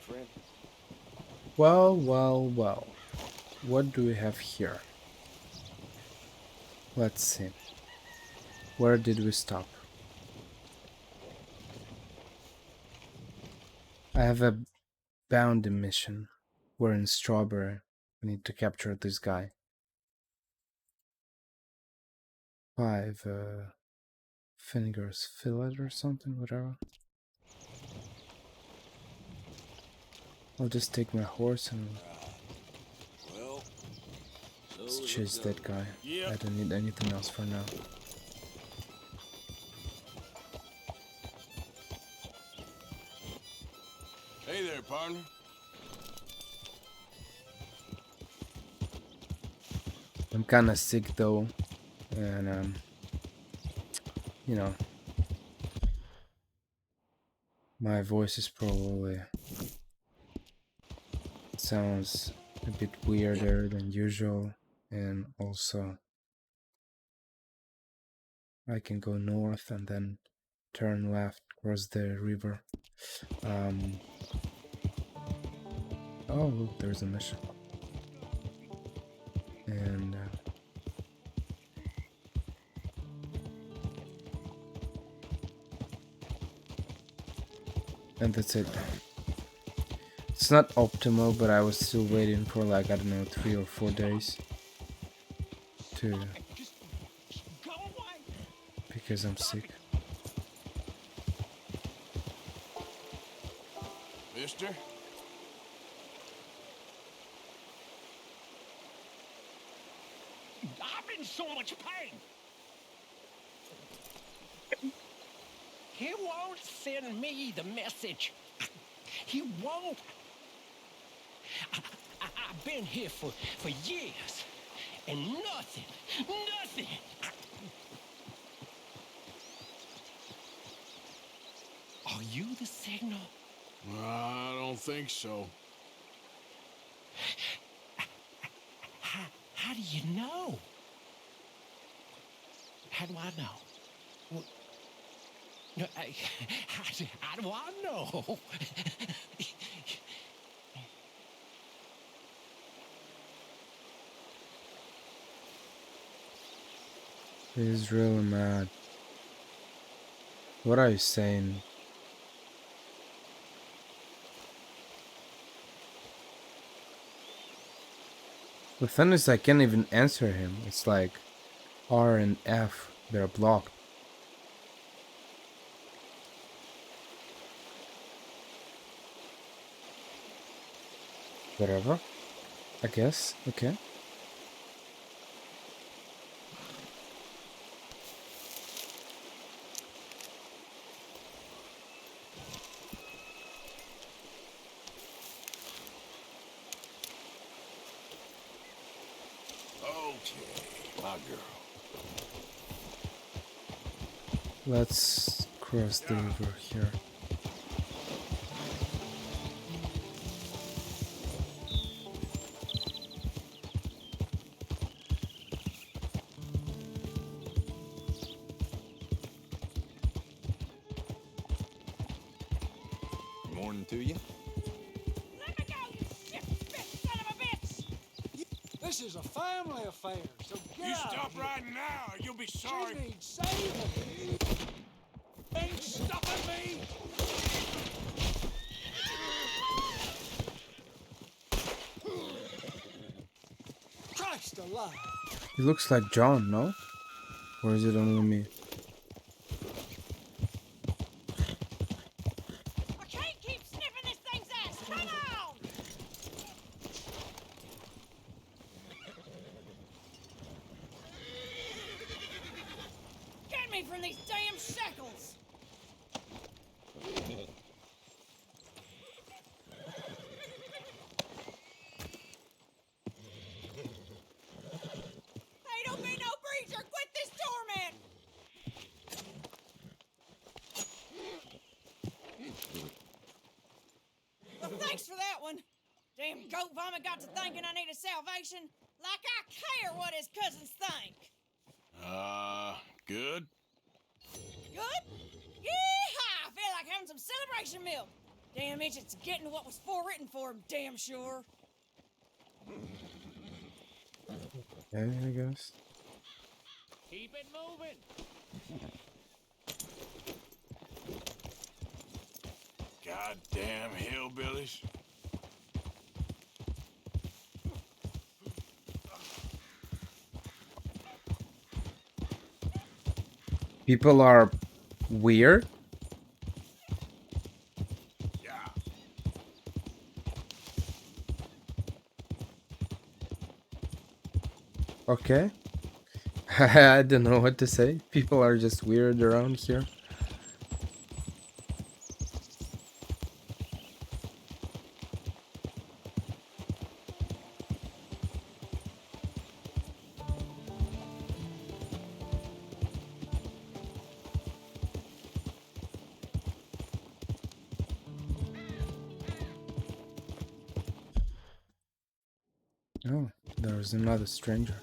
friend. Well, well, well. What do we have here? Let's see. Where did we stop? I have a bounty mission. We're in Strawberry. We need to capture this guy. 5 fingers fillet or something, whatever. I'll just take my horse and Well, let's so is chase it that done. guy. Yep. I don't need anything else for now. Hey there, partner. I'm kinda sick though, and you know, my voice is probably sounds a bit weirder than usual, and also I can go north and then turn left across the river. Um, oh, look, there's a mission. And that's it. It's not optimal, but I was still waiting for like, I don't know, 3 or 4 days to, because I'm sick. Mister? I'm in so much pain. He won't send me the message. He won't. I've been here for years, and nothing. Are you the signal? I don't think so. How do you know? How do I know? Well, no, how do I know? He's really mad. What are you saying? The thing is, I can't even answer him. It's like R and F, they're blocked. Whatever. I guess. Okay. Okay, my girl. Let's cross the river here. Good morning to you. Let me go, you shit-spit son of a bitch! This is a family affair, so get You out stop of here. right now, or you'll be sorry. She needs saving. Ain't stopping me. Christ alive. He looks like John, no? Or is it only me? I can't keep sniffing this thing's ass! Come on! Get me from these damn shackles! Hey, don't be no breacher! Quit this torment! Well, thanks for that one. Damn goat vomit got to thinking I needed salvation. Like I care what his cousins think. Good? Good? Yeehaw! I feel like having some celebration milk. Damn Idiots getting what was forewritten for him, damn sure. Yeah, I guess. Keep it moving. Goddamn hillbillies. People are weird. Yeah. Okay. I don't know what to say. People are just weird around here. Oh, there's another stranger.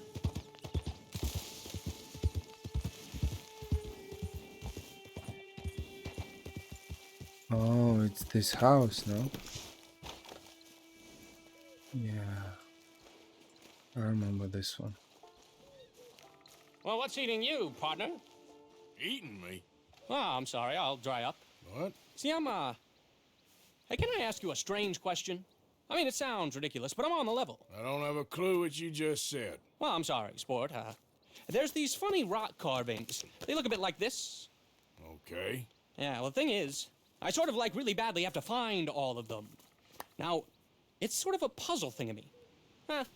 Oh, it's this house, no? Yeah. I remember this one. Well, what's eating you, partner? Eating me? Oh, I'm sorry. I'll dry up. What? See, Hey, can I ask you a strange question? I mean, it sounds ridiculous, but I'm on the level. I don't have a clue what you just said. Well, I'm sorry, sport. There's these funny rock carvings. They look a bit like this. Okay. Yeah, well, the thing is, I sort of like really badly have to find all of them. Now, it's sort of a puzzle thing of me.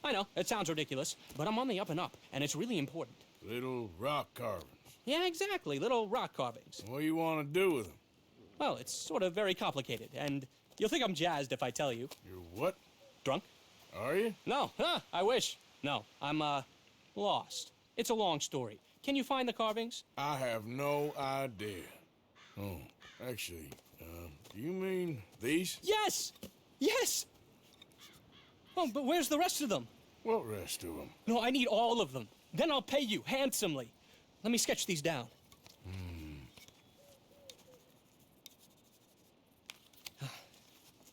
I know, it sounds ridiculous, but I'm on the up and up, and it's really important. Little rock carvings. Yeah, exactly, little rock carvings. What do you want to do with them? Well, it's sort of very complicated, and you'll think I'm jazzed if I tell you. You're what? Drunk? Are you? No, I wish. No, I'm, lost. It's a long story. Can you find the carvings? I have no idea. Oh, actually, do you mean these? Yes! Yes! Oh, but where's the rest of them? What rest of them? No, I need all of them. Then I'll pay you handsomely. Let me sketch these down.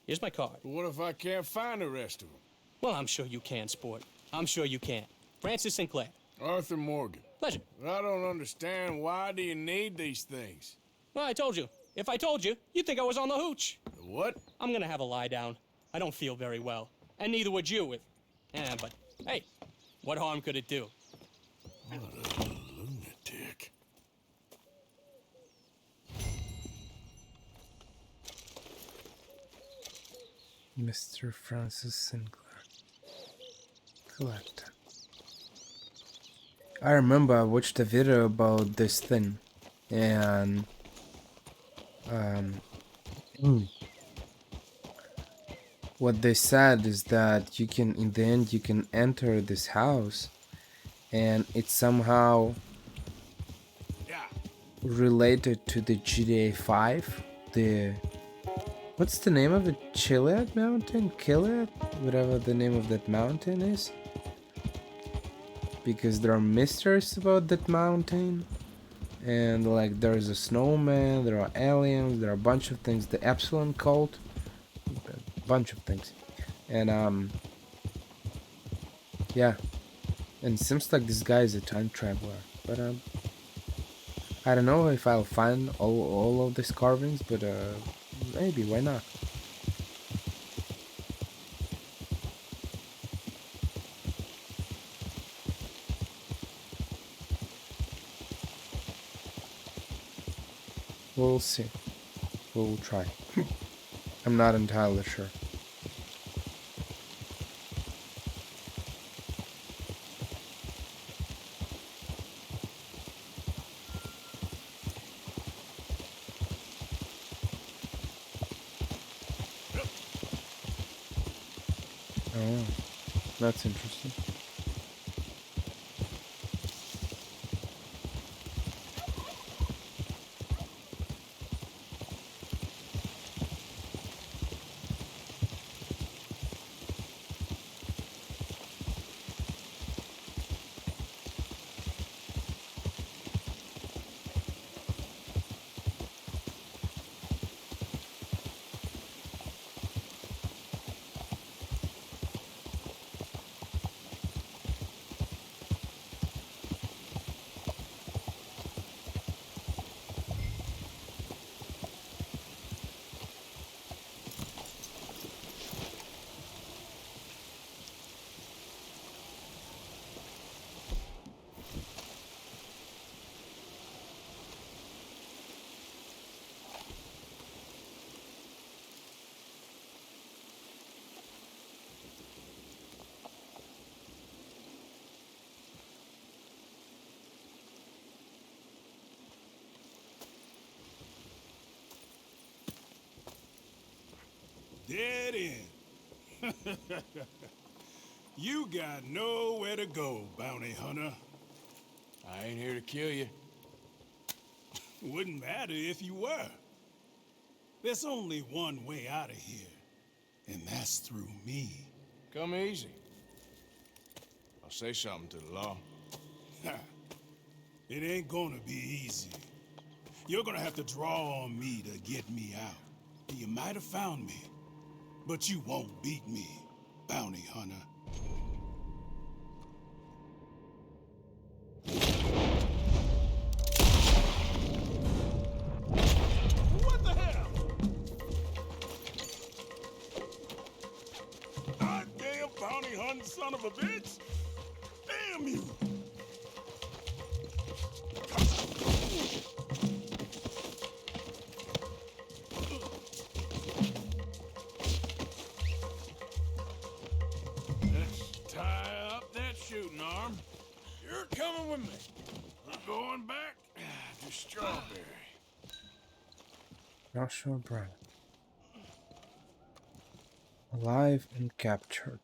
Here's my card. What if I can't find the rest of them? Well, I'm sure you can, sport. I'm sure you can. Francis Sinclair. Arthur Morgan. Pleasure. I don't understand. Why do you need these things? Well, I told you. If I told you, you'd think I was on the hooch. The what? I'm gonna have a lie down. I don't feel very well. And neither would you if... Yeah, but hey, what harm could it do? What a lunatic. Mr. Francis Sinclair. Collect. I remember I watched a video about this thing, and what they said is that you can, in the end, you can enter this house, and it's somehow Yeah. related to the GTA 5. The what's the name of it? Chiliad Mountain? Kiliad? Whatever the name of that mountain is. Because there are mysteries about that mountain. And like there's a snowman, there are aliens, there are a bunch of things. The Epsilon cult. A bunch of things. And yeah. And it seems like this guy is a time traveler. But I don't know if I'll find all of these carvings, but maybe, why not? We'll see. We'll try. I'm not entirely sure. Oh, that's interesting. dead end. You got nowhere to go, bounty hunter. I ain't here to kill you. Wouldn't matter if you were. There's only one way out of here, and that's through me. Come easy. I'll say something to the law. It ain't gonna be easy. You're gonna have to draw on me to get me out. You might have found me, but you won't beat me, bounty hunter. What the hell? Goddamn bounty hunting son of a bitch! Damn you! Let's tie up that shooting arm. You're coming with me. We're going back to Strawberry. Joshua Brown. Alive and captured.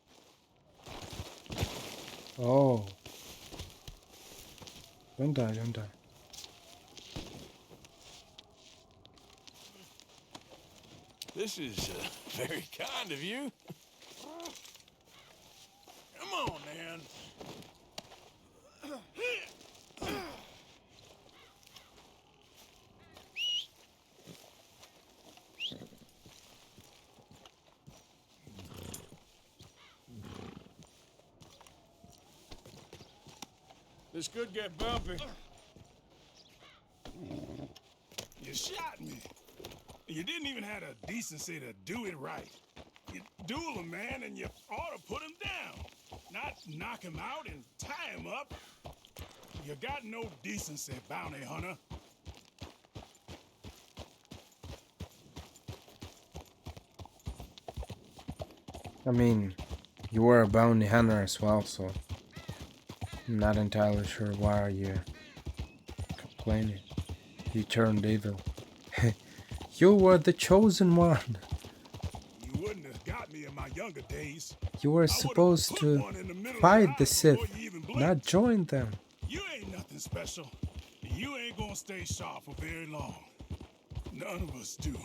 Oh. Don't die, don't die. This is very kind of you. Come on, man. This could get bumpy. You shot me. You didn't even have the decency to do it right. You duel a man and you ought to put him down. Not knock him out and tie him up. You got no decency, bounty hunter. I mean, you were a bounty hunter as well, so I'm not entirely sure why are you complaining. You turned evil. You were the chosen one. You wouldn't have got me in my younger days. You were supposed to fight the Sith, not join them. You ain't nothing special. You ain't gonna stay sharp for very long. None of us do.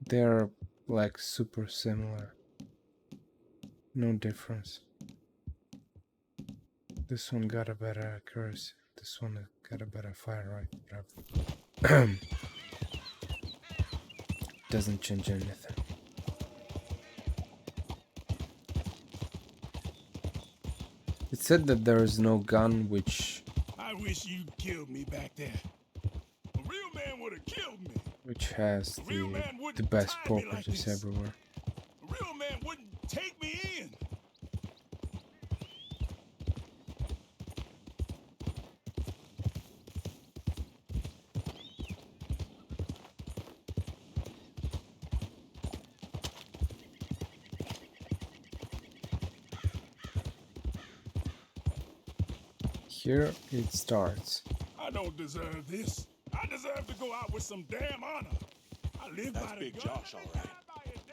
They're like super similar. No difference. This one got a better accuracy. This one got a better fire rate. Doesn't change anything. It said that there is no gun which I wish you'd killed me back there. A real man would have killed me. has the best properties everywhere. A real man wouldn't take me in. Here it starts. I don't deserve this. I deserve to go out with some damn honor. I live That's by the Big gun. Josh, all right.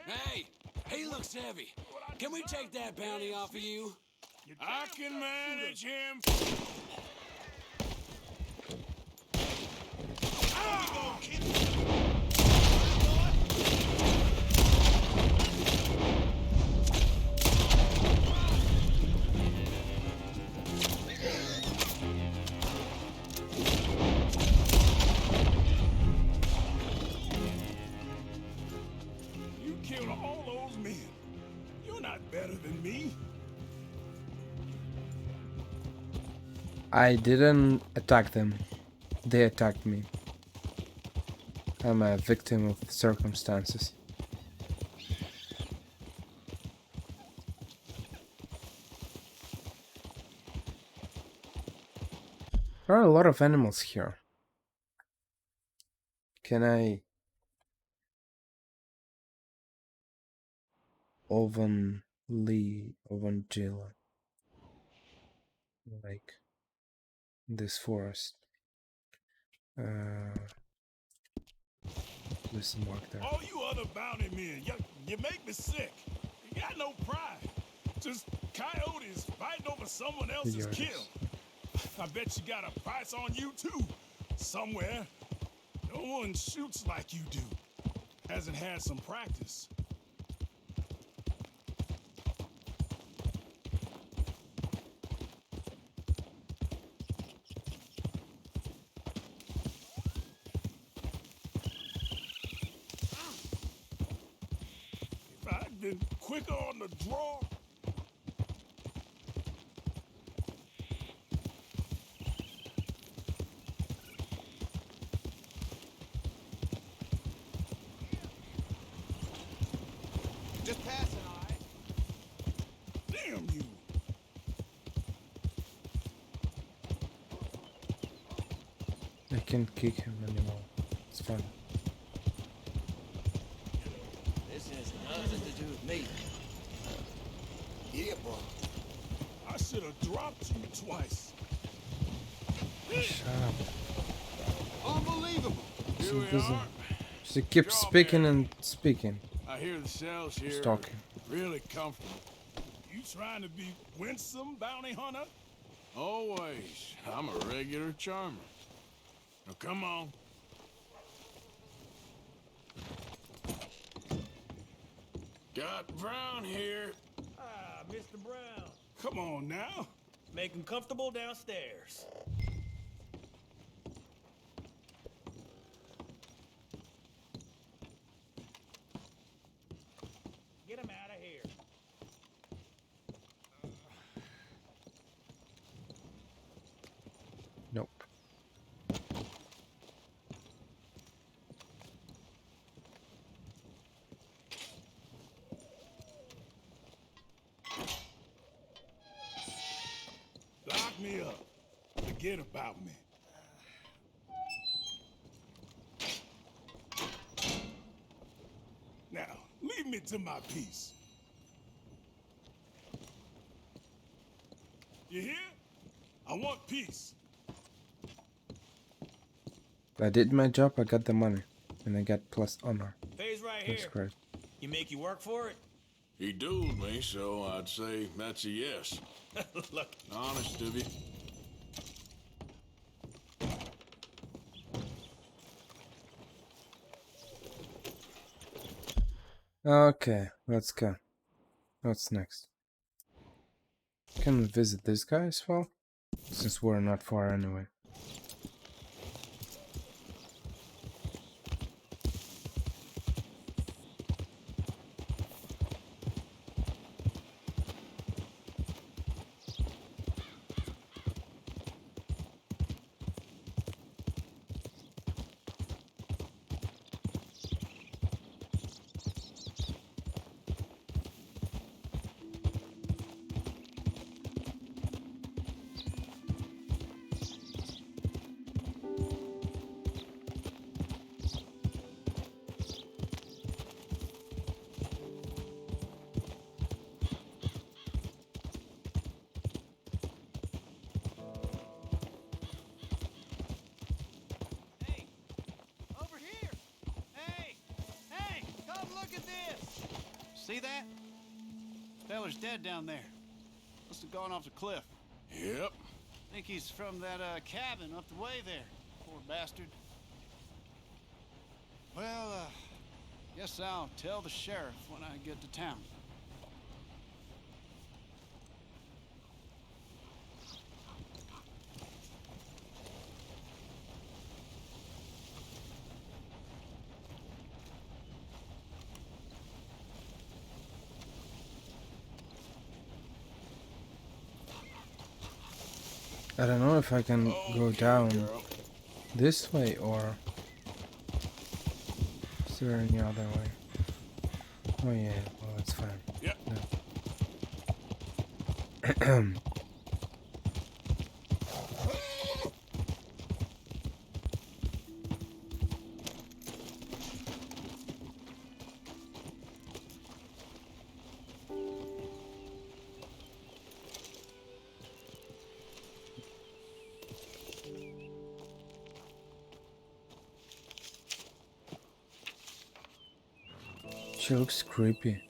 Hey, he looks heavy. Can we take that bounty off of you? I can manage him. You killed all those men. You're not better than me. I didn't attack them. They attacked me. I'm a victim of circumstances. There are a lot of animals here. Can I Oven Lee, Oven Jilla. Like this forest. There's some mark there. All you other bounty men, you make me sick. You got no pride. Just coyotes fighting over someone else's Yours. kill. I bet you got a price on you too, somewhere. No one shoots like you do. Hasn't had some practice. If I'd been quicker on the draw. Just passing, all right? Damn you! I can't kick him anymore. It's fine. This has nothing to do with me. Yeah, bro. I should have dropped you twice. Shut up. Unbelievable. Here She we doesn't- are. She keeps Drop speaking it. and speaking. I hear the cells here Just are talking. really comfortable. You trying to be winsome, bounty hunter? Always. I'm a regular charmer. Now come on. Got Brown here. Ah, Mr. Brown. Come on now. Make him comfortable downstairs. Get him out of here. Nope. Lock me up. Forget about me. Now, leave me to my peace. You hear? I want peace. I did my job, I got the money. And I got plus honor. Pays right That's here. great. You make you work for it? He dueled me, so I'd say that's a yes. Look, Honest of you. Okay, let's go. What's next? Can we visit this guy as well? Since we're not far anyway. Hey, over here. Hey, come look at this. See that? Feller's dead down there. Must have gone off the cliff. Yep. Think he's from that cabin up the way there. Poor bastard. Well, guess I'll tell the sheriff when I get to town. I don't know if I can go Okay, down girl. this way or is there any other way? Oh yeah, well it's fine. Yep. She looks creepy.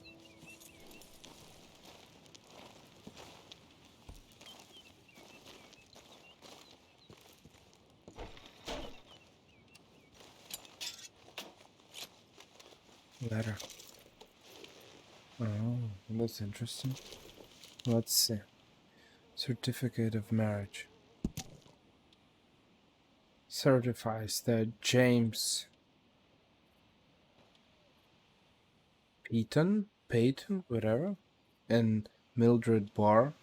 Letter. Oh, that's interesting. Let's see. Certificate of marriage. Certifies that James Peyton, whatever, and Mildred Barr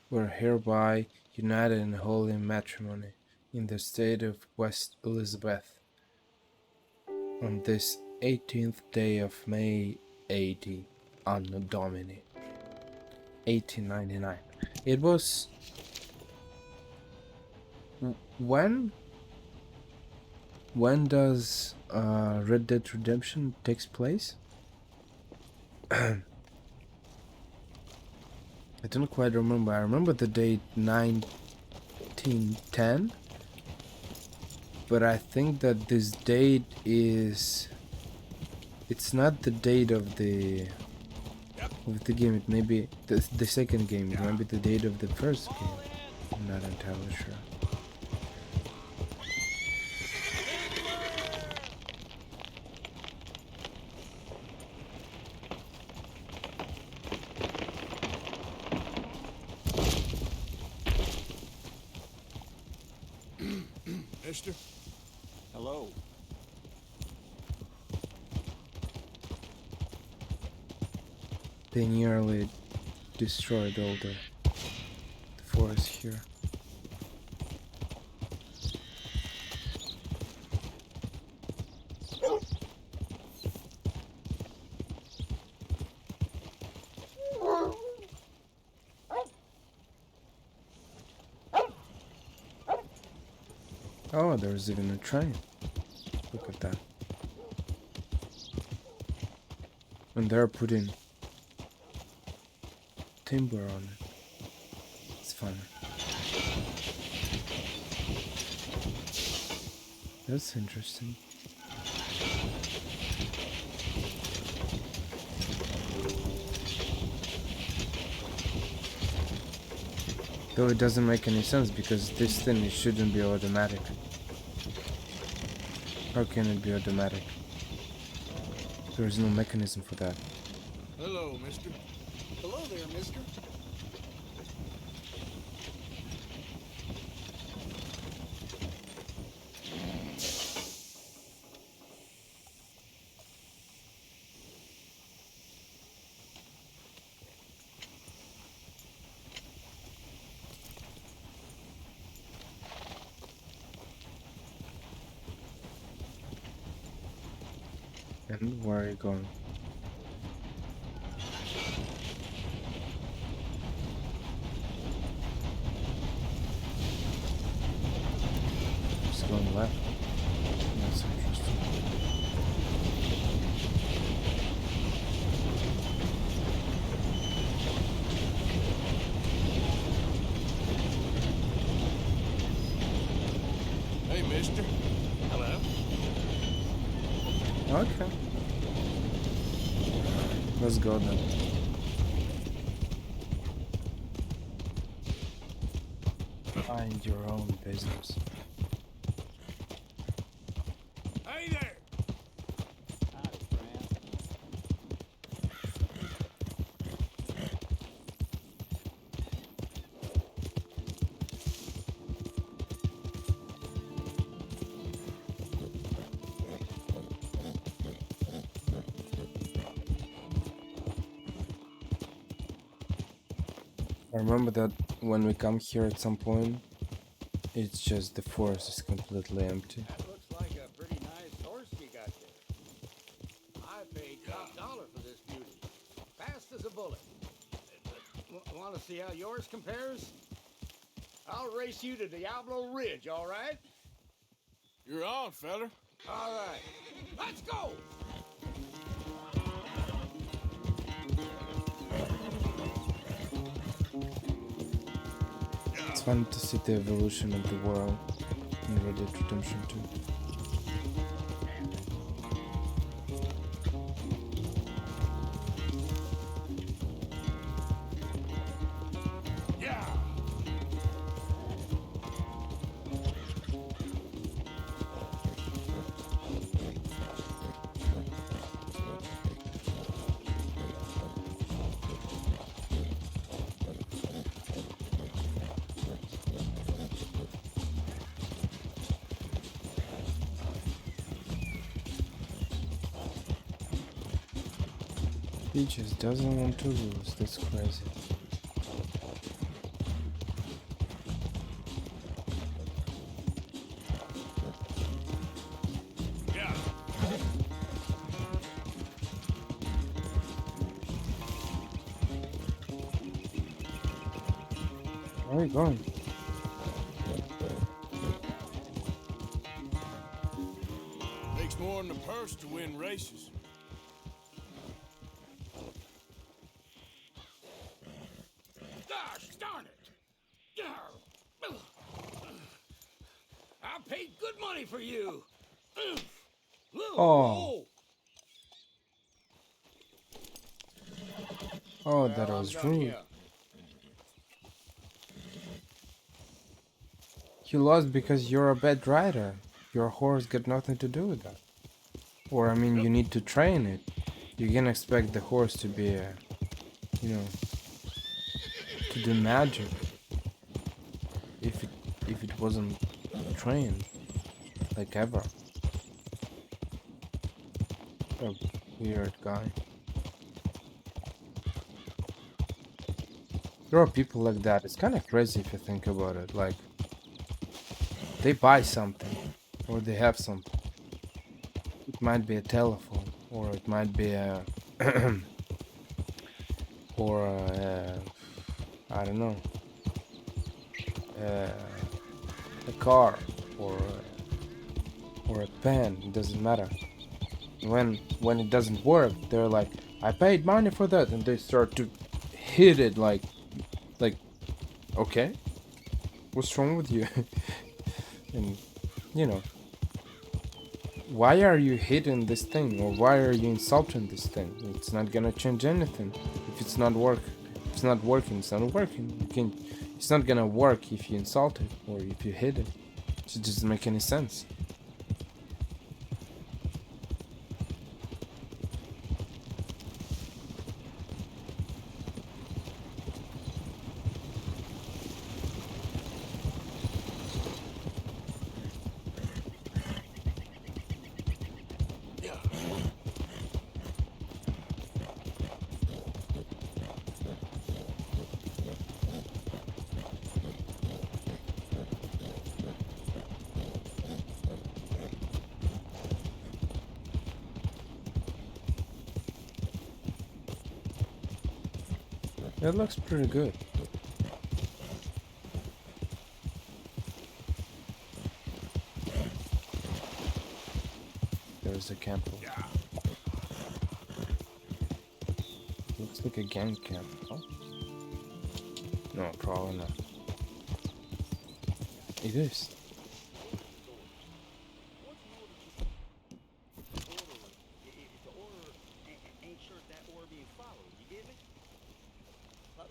were hereby united in holy matrimony in the state of West Elizabeth on this 18th day of May 80 Anno Domini 1899. It was when does Red Dead Redemption takes place? I don't quite remember. I remember the date 1910, but I think that this date is, it's not the date of the game. It may be the second game. It might be the date of the first game. I'm not entirely sure. Mister? Hello. They nearly destroyed all the forest here. Oh, there's even a train. Look at that. And they're putting timber on it. It's fun. That's interesting. Though it doesn't make any sense because this thing it shouldn't be automatic. How can it be automatic? There is no mechanism for that. Hello, mister. Hello there, mister. And where are you going? Just going left. That's interesting. Hey, mister. Hello. Okay. Let's go then. Mind your own business. Hey there. Howdy, friend. I remember that when we come here at some point, it's just the forest is completely empty. That looks like a pretty nice horse you got there. I paid top dollar for this beauty. Fast as a bullet. Want to see how yours compares? I'll race you to Diablo Ridge, all right? You're on, fella. All right. Let's go! It's fun to see the evolution of the world in Red Dead Redemption 2. He just doesn't want to lose. That's crazy. Yeah. Where are you going? Takes more than a purse to win races. Gosh darn it! I paid good money for you. Oh. Oh, that was rude. You lost because you're a bad rider. Your horse got nothing to do with that. Or, I mean, you need to train it. You can expect the horse to be, you know, to do magic. If it wasn't trained, like ever. A weird guy. There are people like that. It's kind of crazy if you think about it. Like, they buy something, or they have something. It might be a telephone, or it might be a, or a, I don't know, a car, or a pen. It doesn't matter. When it doesn't work, they're like, I paid money for that, and they start to hit it like, okay, what's wrong with you? And you know, why are you hitting this thing, or why are you insulting this thing? It's not gonna change anything. If it's not working, it's not working. It's not gonna work if you insult it or if you hit it. It doesn't make any sense. It looks pretty good. There's a camp. Looks like a gang camp. Oh? No, probably not. It is.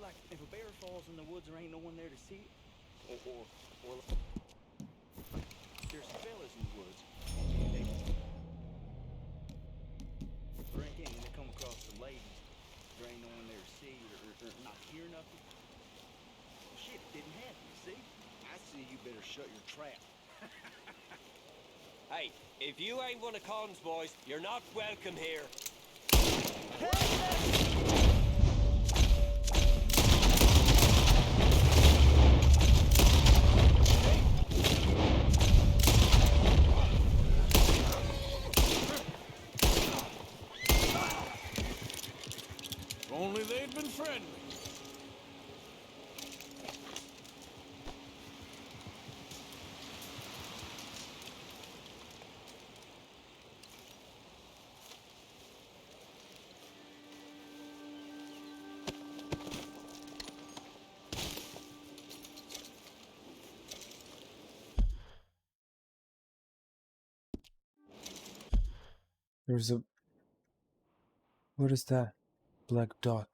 Like if a bear falls in the woods, there ain't no one there to see it. Or there's some fellas in the woods. Or again, when they come across some ladies, there ain't no one there to see or not hear nothing. Well, shit, it didn't happen, see? I see you better shut your trap. Hey, if you ain't one of Con's boys, you're not welcome here. If only they'd been friendly. There's a... What is that? Black dot.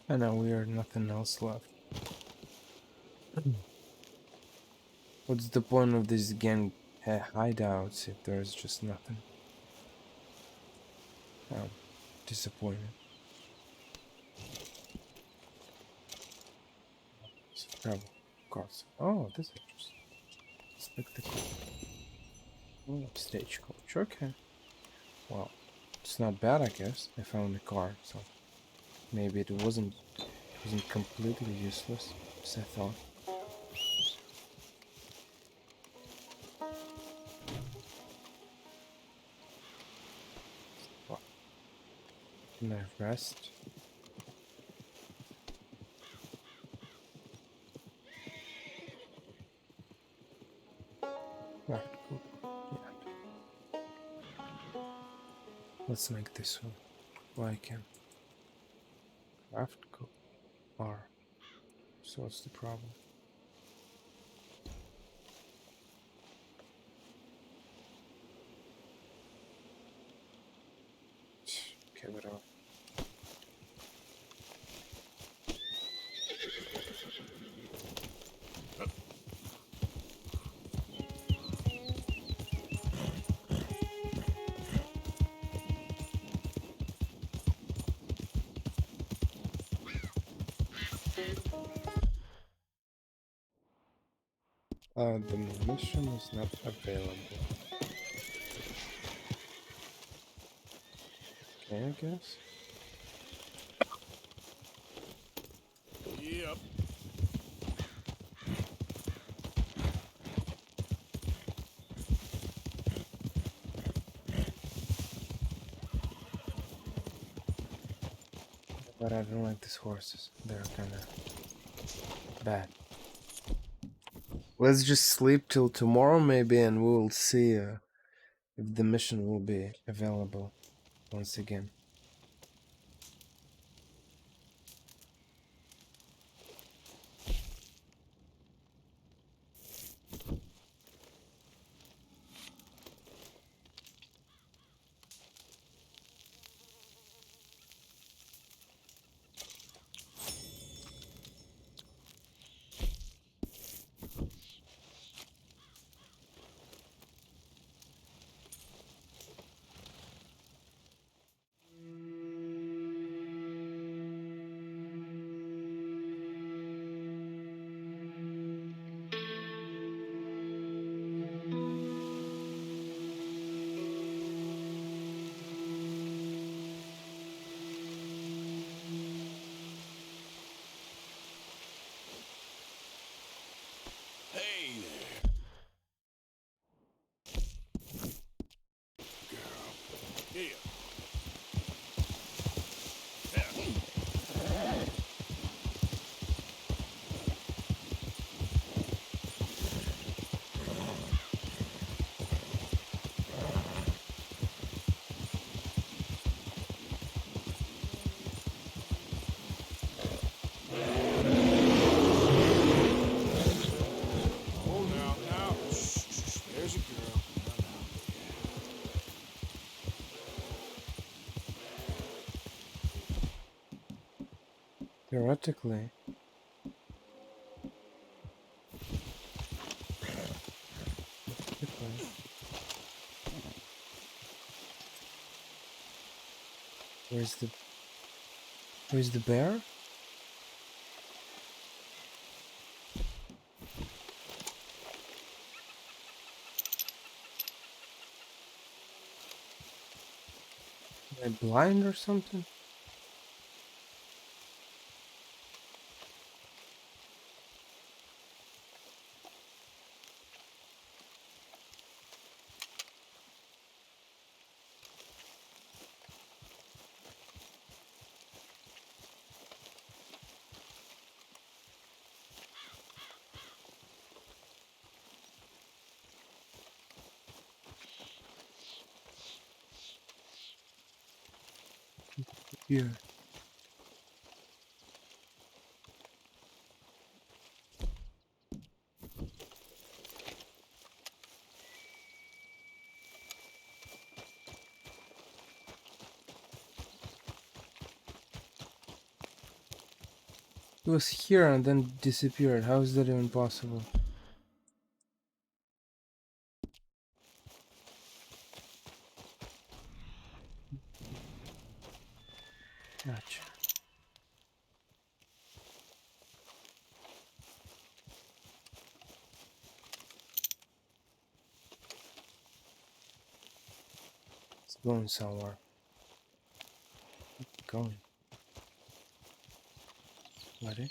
And now we are nothing else left. What's the point of these gang hideouts if there's just nothing? I'm disappointed. Travel cars. Oh, this is interesting. Spectacle. Oh, stagecoach. Okay. Well, it's not bad, I guess. I found a car, so maybe it wasn't completely useless, as I thought. Well, can I rest? Right, cool. Yeah. Let's make this one. Why I can craft cook R. So what's the problem? Okay, whatever. The mission is not available. Okay, I guess. Yep. But I don't like these horses. They're kind of bad. Let's just sleep till tomorrow maybe and we'll see if the mission will be available once again. Hey there. Girl. Here. There's a girl. Theoretically. Where's the bear? Am I blind or something? Yeah. He was here and then disappeared. How is that even possible? Gotcha. It's going somewhere. Keep going. Ready?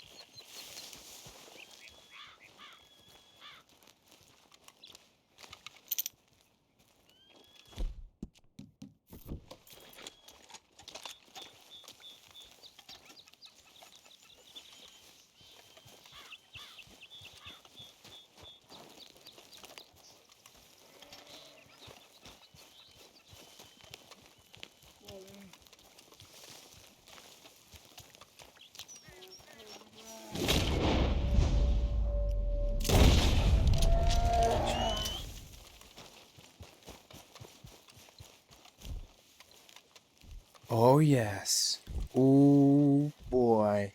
Oh yes. Oh boy.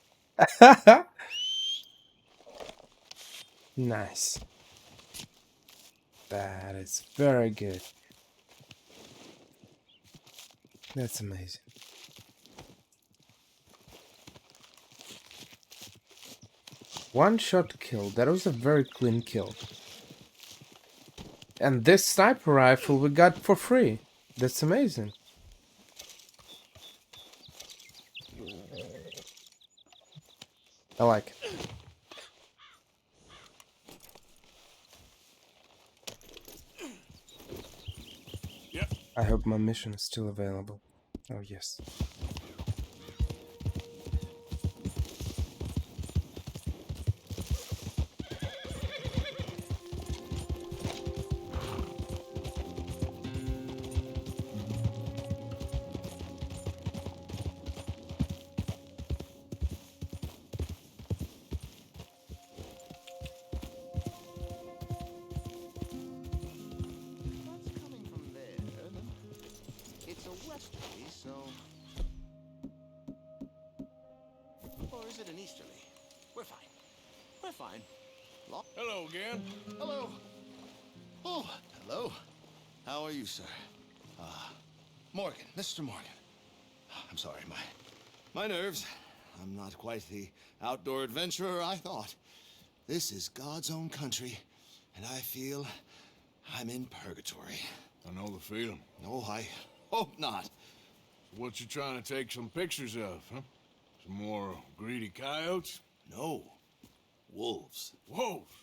Nice. That is very good. That's amazing. One shot kill. That was a very clean kill. And this sniper rifle we got for free. That's amazing. I like it. Yep. I hope my mission is still available. Oh yes. That's coming from there. It's a westerly, so... Or is it an easterly? We're fine. We're fine. Hello again. Hello. Oh, hello. How are you, sir? Morgan, Mr. Morgan. I'm sorry, my nerves. I'm not quite the outdoor adventurer I thought. This is God's own country, and I feel I'm in purgatory. I know the feeling. No, I hope not. What you trying to take some pictures of, huh? Some more greedy coyotes? No. Wolves. Wolves?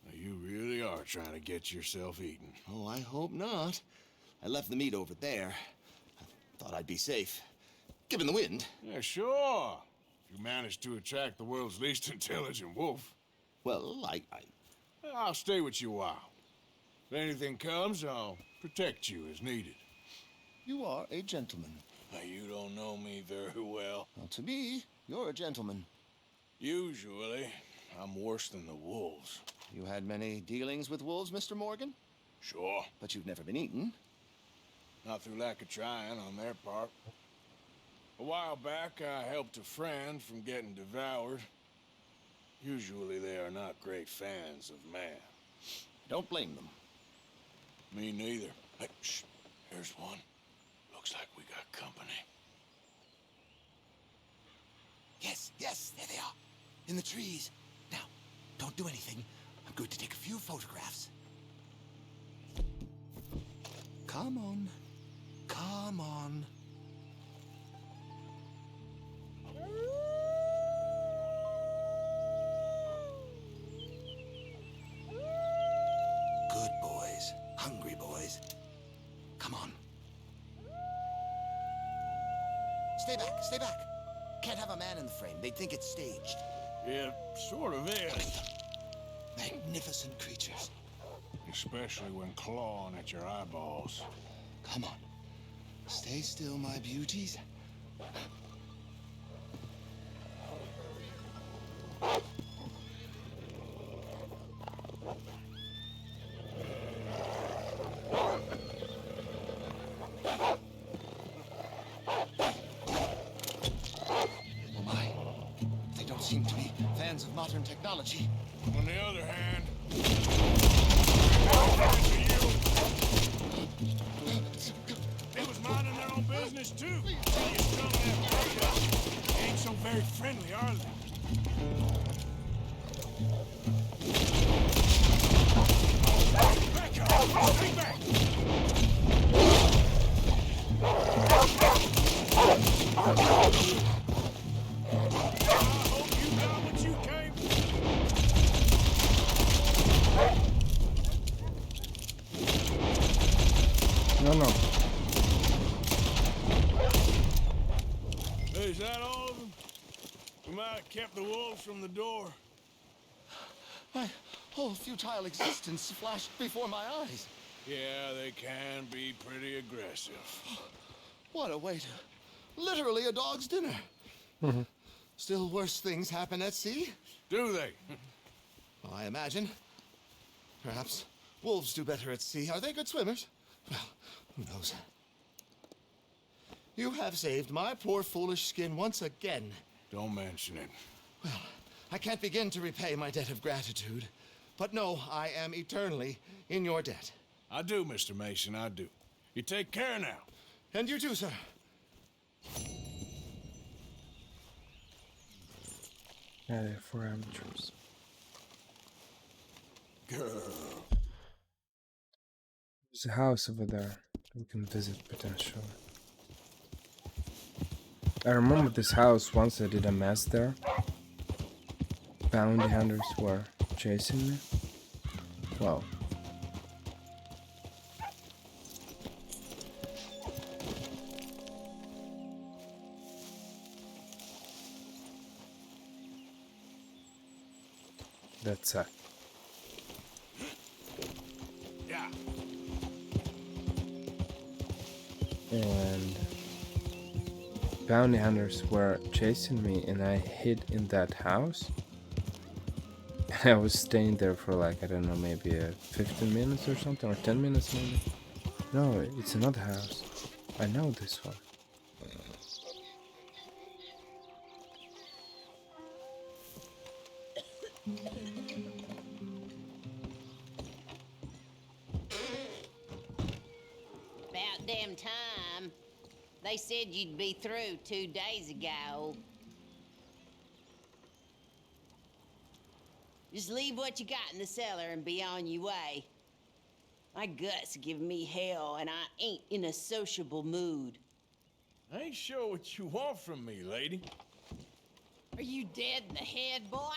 Now you really are trying to get yourself eaten. Oh, I hope not. I left the meat over there. I thought I'd be safe. Given the wind. Yeah, sure. You managed to attract the world's least intelligent wolf. Well, I'll stay with you a while. If anything comes, I'll protect you as needed. You are a gentleman. Now, you don't know me very well. Well, to me, you're a gentleman. Usually, I'm worse than the wolves. You had many dealings with wolves, Mr. Morgan? Sure. But you've never been eaten. Not through lack of trying on their part. A while back, I helped a friend from getting devoured. Usually, they are not great fans of man. Don't blame them. Me neither. Hey, shh. Here's one. Looks like we got company. Yes, there they are. In the trees. Now, don't do anything. I'm going to take a few photographs. Come on. Come on. Good boys. Hungry boys. Come on. Stay back, stay back. Can't have a man in the frame. They'd think it's staged. It sort of is. Magnificent creatures. Especially when clawing at your eyeballs. Come on. Stay still, my beauties. Oh my. If they don't see modern technology. On the other hand, they was minding their own business too. Till you strung that plate up. They ain't so very friendly, are they? Back up! Stay back! No. Hey, is that all of them? We might have kept the wolves from the door. My whole futile existence flashed before my eyes. Yeah, they can be pretty aggressive. What a way to... Literally a dog's dinner. Still worse things happen at sea? Do they? Well, I imagine. Perhaps wolves do better at sea. Are they good swimmers? Well, who knows? You have saved my poor foolish skin once again. Don't mention it. Well, I can't begin to repay my debt of gratitude. But no, I am eternally in your debt. I do, Mr. Mason, I do. You take care now. And you too, sir. Yeah, they're for amateurs. Girl. There's a house over there we can visit potentially. I remember this house once I did a mess there. Bounty hunters were chasing me. Wow. That's it. Yeah. And bounty hunters were chasing me and I hid in that house. And I was staying there for like, I don't know, maybe 15 minutes or something, or 10 minutes maybe. No, it's another house. I know this one. About damn time. They said you'd be through 2 days ago. Just leave what you got in the cellar and be on your way. My guts give me hell, and I ain't in a sociable mood. I ain't sure what you want from me, lady. Are you dead in the head, boy?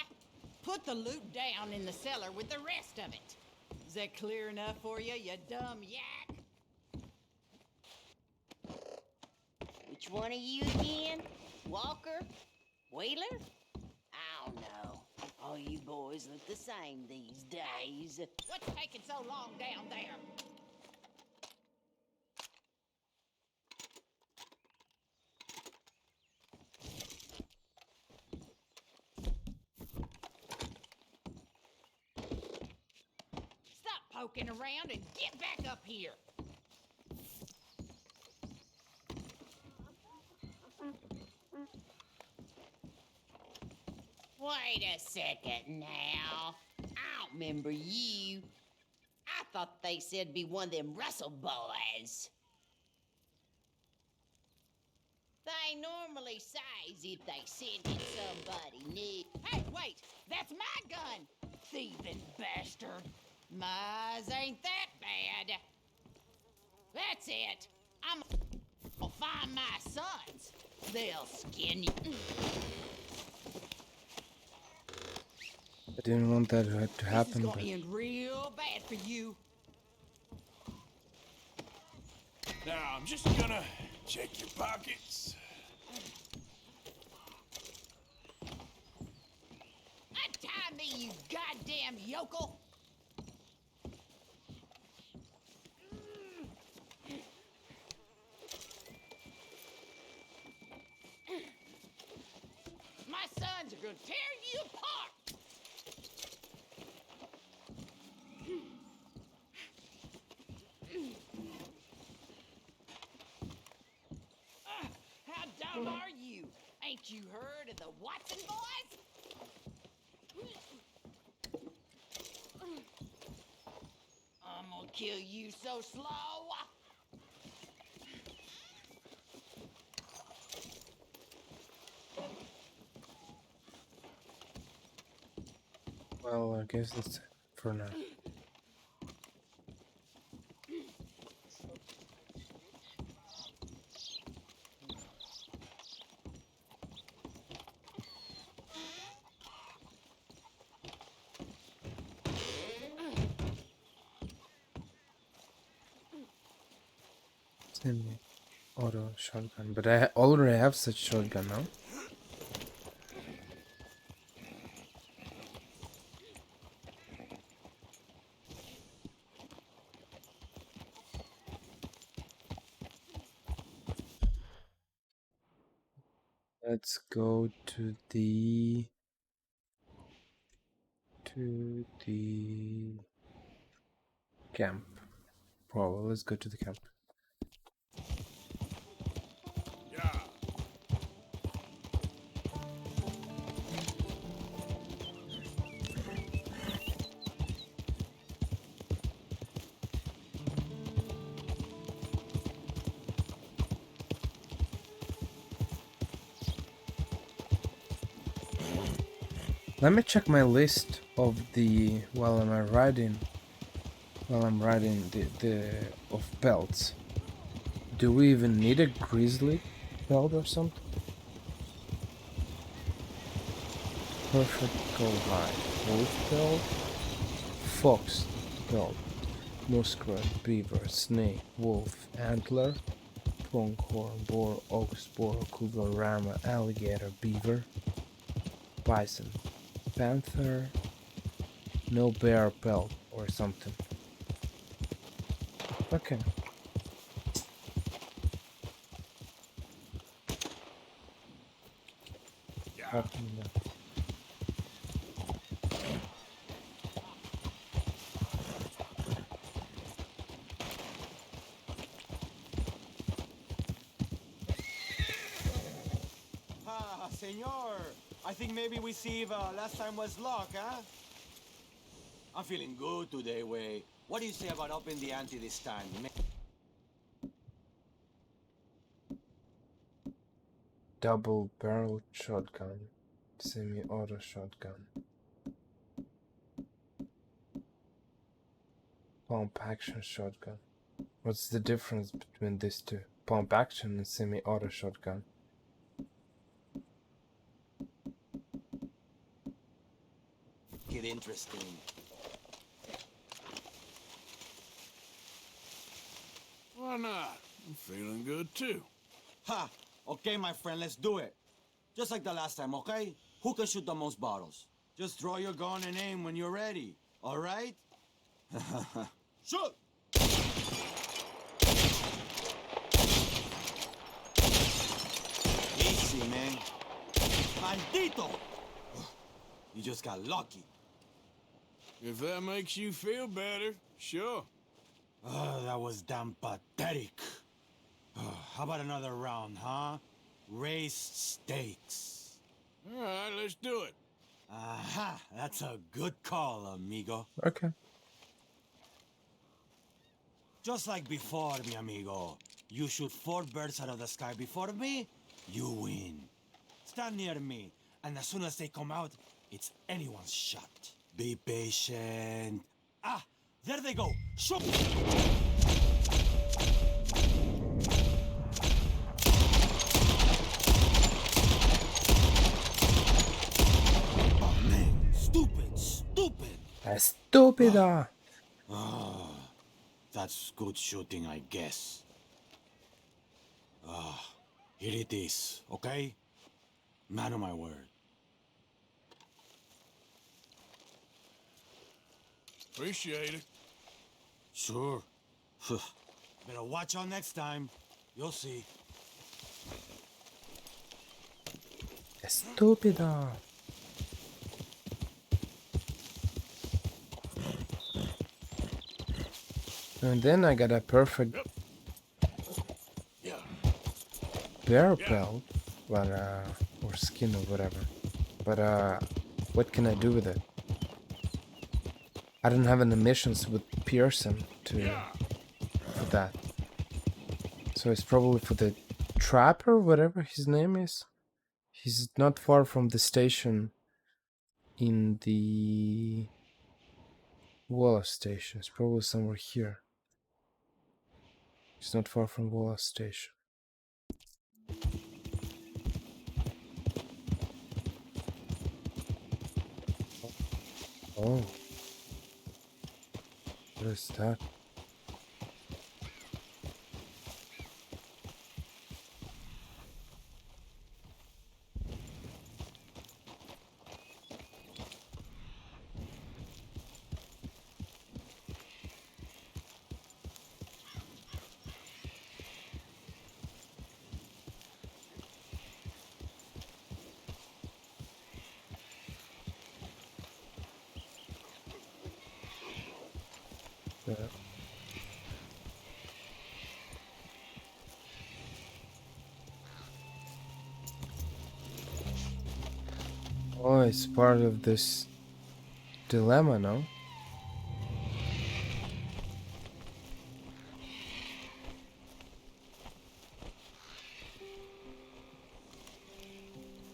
Put the loot down in the cellar with the rest of it. Is that clear enough for you, you dumb yak? Which one of you again? Walker? Wheeler? I don't know. All you boys look the same these days. What's taking so long down there? Stop poking around and get back up here. Wait a second now. I don't remember you. I thought they said be one of them Russell boys. They normally says if they send in somebody new. Hey, wait! That's my gun! Thieving bastard! Mine's ain't that bad. That's it. I'm gonna find my sons. They'll skin you. I didn't want that to happen, This is but gonna end real bad for you. Now, I'm just gonna check your pockets. Untie me, you goddamn yokel! My sons are gonna tear you apart! How dumb are you? Ain't you heard of the Watson boys? kill you so slow. Well, I guess that's it for now. Semi-auto shotgun, but I already have such shotgun now. Let's go to the camp. Well, let's go to the camp. Yeah. Let me check my list of the while I'm riding the of belts. Do we even need a grizzly belt or something? Perfect gold hide. Wolf belt, fox belt, muskrat, beaver, snake, wolf, antler, pronghorn, boar, ox, boar, cougar, ram, alligator, beaver, bison, panther, no bear belt or something. Okay. Yeah. Ah, senor. I think maybe we see if last time was luck, huh? I'm feeling good today, Way. What do you say about upping the ante this time? Double barrel shotgun, semi-auto shotgun, pump action shotgun. What's the difference between these two? Pump action and semi-auto shotgun. Get interesting. Why not? I'm feeling good too. Ha! Okay, my friend, let's do it. Just like the last time, okay? Who can shoot the most bottles? Just draw your gun and aim when you're ready, all right? Shoot! Easy, man. Maldito! You just got lucky. If that makes you feel better, sure. Oh, that was damn pathetic. How about another round, huh? Raise stakes. All right, let's do it. Aha, that's a good call, amigo. Okay. Just like before, mi amigo. You shoot 4 birds out of the sky before me, you win. Stand near me, and as soon as they come out, it's anyone's shot. Be patient. Ah, there they go. Shoot! Oh, man. Stupid, stupid. Estúpida! Ah, that's good shooting, I guess. Ah, here it is, okay? Man of my word. Appreciate it. Sure. Better watch out next time. You'll see. Estúpida! And then I got a perfect bear pelt, but or skin or whatever. But what can I do with it? I don't have any missions with Pearson for that. So it's probably for the trapper, whatever his name is. He's not far from the station in the Wallace station. It's probably somewhere here. It's not far from Wallace station. Oh. What is that? Oh, it's part of this dilemma, no?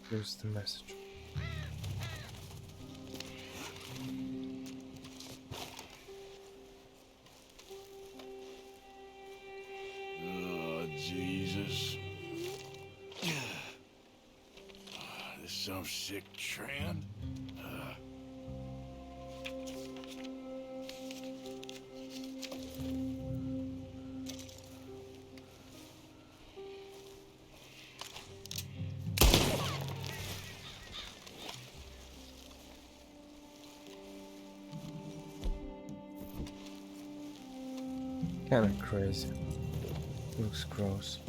Here's the message. Oh, Jesus. This some sick trend? Kinda crazy. Looks gross.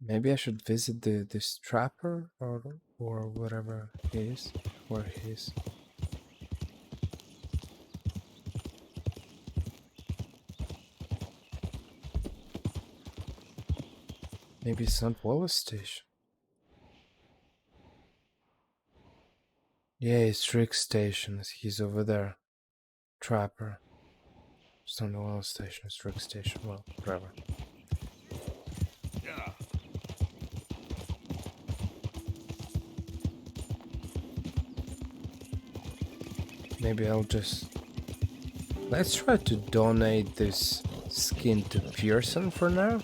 Maybe I should visit this trapper or whatever he is, where he is. Maybe it's not Wallace Station. Yeah, it's Rick Station. He's over there. Trapper. It's not the Wallace Station. It's Rick Station. Well, whatever. Maybe I'll just... Let's try to donate this skin to Pearson for now.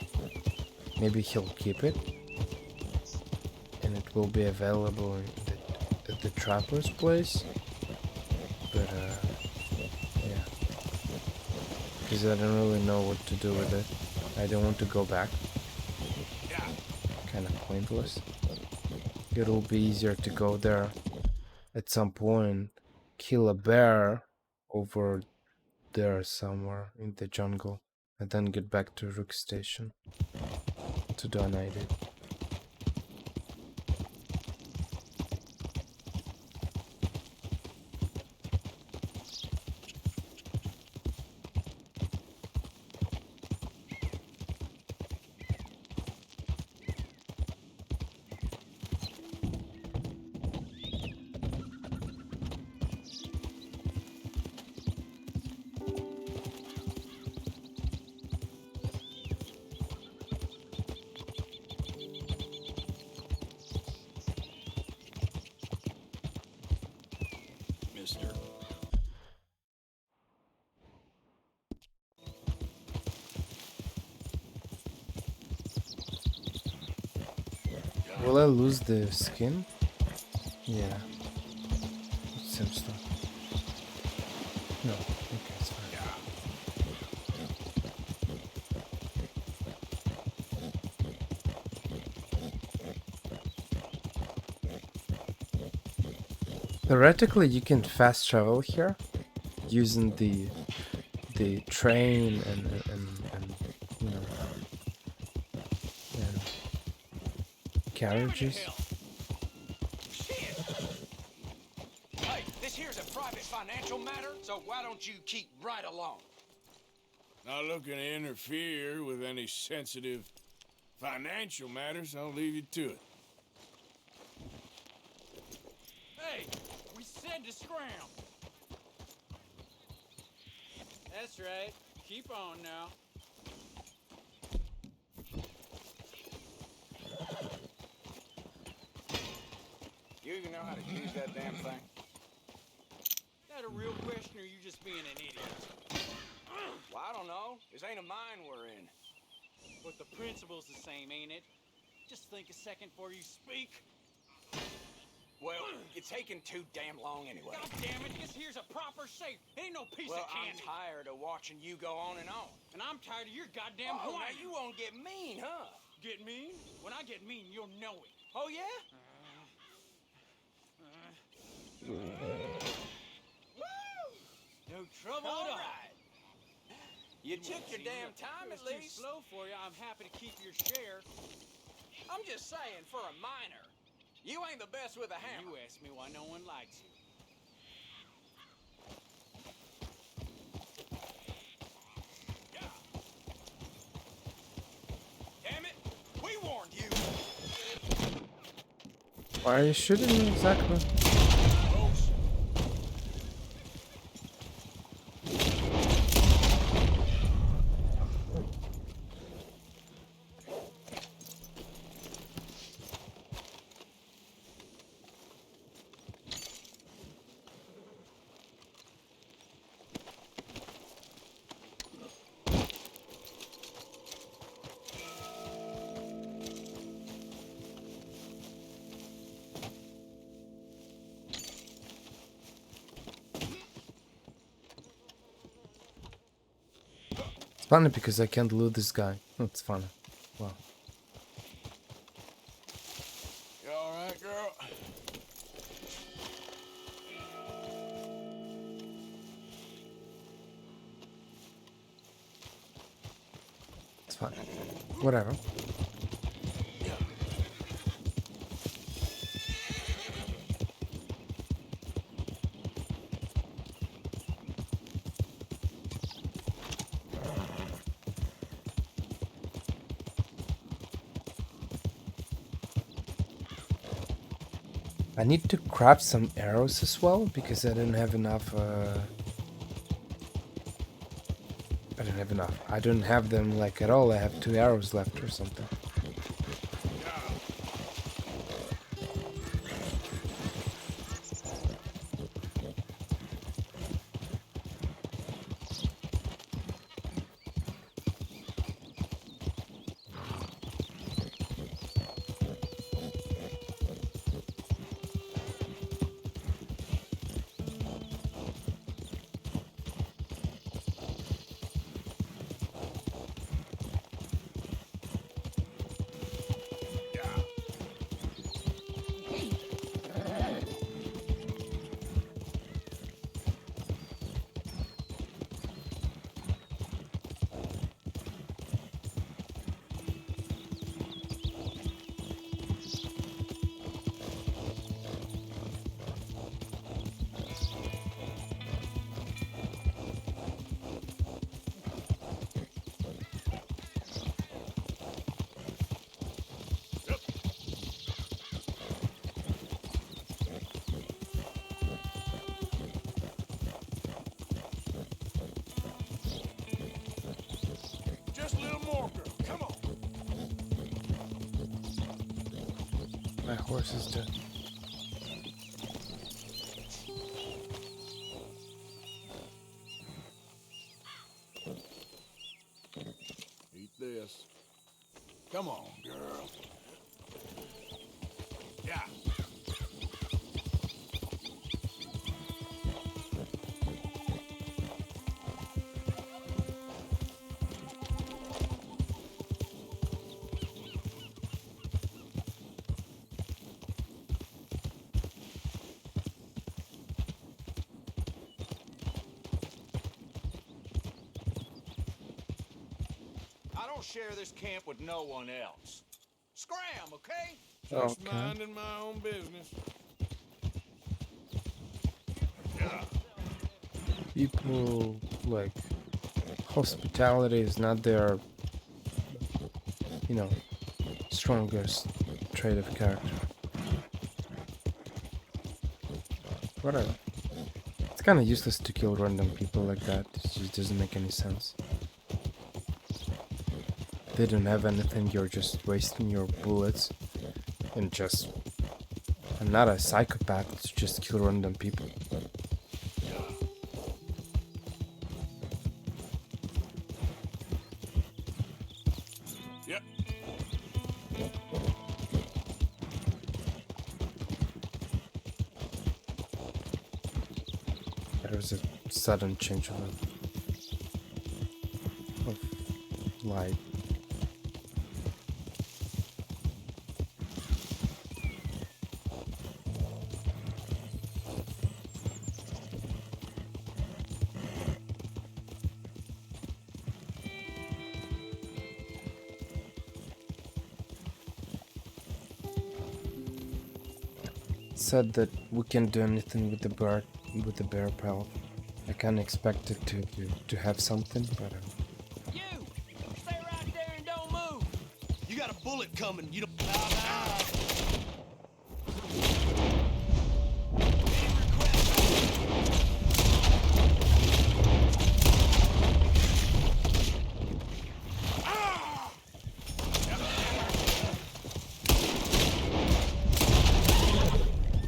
Maybe he'll keep it. And it will be available at the trapper's place. But, yeah. Because I don't really know what to do with it. I don't want to go back. Kind of pointless. It'll be easier to go there at some point. Kill a bear over there somewhere in the jungle and then get back to Rook Station to donate it. Will I lose the skin? Yeah. It seems so. No, okay, it's fine. Theoretically, you can fast travel here using the train and you know, and carriages. here's a private financial matter, so why don't you keep right along? Not looking to interfere with any sensitive financial matters. I'll leave you to it. Hey, we said to scram. That's right. Keep on now. You even know how to use that damn thing? That a real question, or you just being an idiot? Well, I don't know. This ain't a mine we're in. But the principle's the same, ain't it? Just think a second before you speak. Well, you're taking too damn long anyway. God damn it, this here's a proper safe. It ain't no piece Well, of I'm candy. tired of watching you go on and on. And I'm tired of your goddamn Oh, now whining. you won't get mean, huh? Get mean? When I get mean, you'll know it. Oh, yeah? Woo! No trouble at all. Right. You took your damn time at Too least. slow for you. I'm happy to keep your share. I'm just saying, for a miner, you ain't the best with a hammer. You ask me why no one likes you. Damn it! We warned you. Why are you shooting me exactly? It's funny because I can't loot this guy. It's funny. Wow. You alright, girl? It's fine. Whatever. I need to craft some arrows as well because I didn't have enough. I don't have enough. I don't have them like at all. I have 2 arrows left or something. Just a little more, girl. Come on. My horse is dead. Eat this. Come on, girl. Yeah. I don't share this camp with no one else. Scram, okay? Just Okay. minding my own business. People like hospitality is not their, you know, strongest trait of character. Whatever. It's kind of useless to kill random people like that. It just doesn't make any sense. They don't have anything, you're just wasting your bullets. And just... I'm not a psychopath to just kill random people. Yep. There was a sudden change of light. Said that we can't do anything with the bird, with the bear pelt. I kind of expected to have something, but You! Stay right there and don't move! You got a bullet coming. You don't.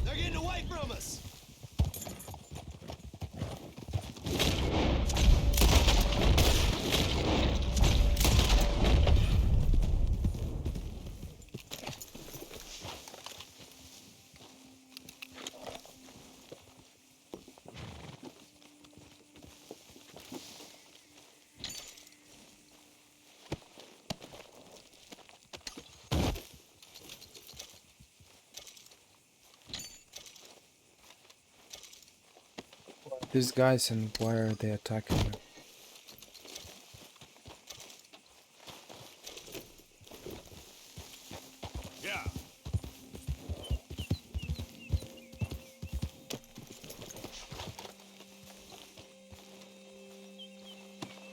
They're getting away from us. these guys, and why are they attacking me? Yeah.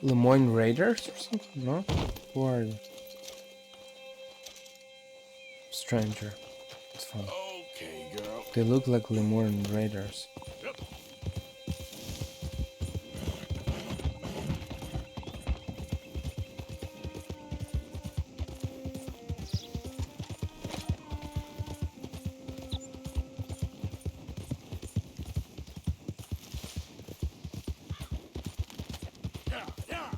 Lemoyne Raiders or something? No? Who are you? Stranger. It's fine. Okay, girl. They look like Lemoyne Raiders. Yep. Yeah, yeah.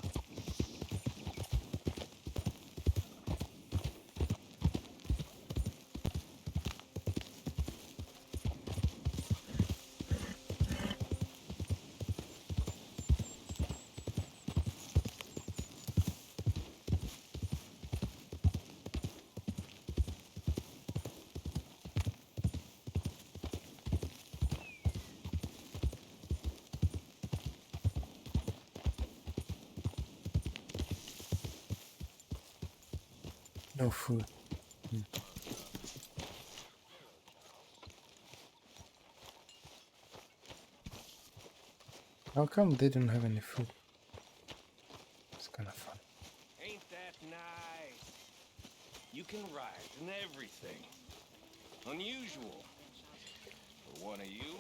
No food. How come they don't have any food? It's kind of fun. Ain't that nice? You can ride and everything. Unusual. For one of you.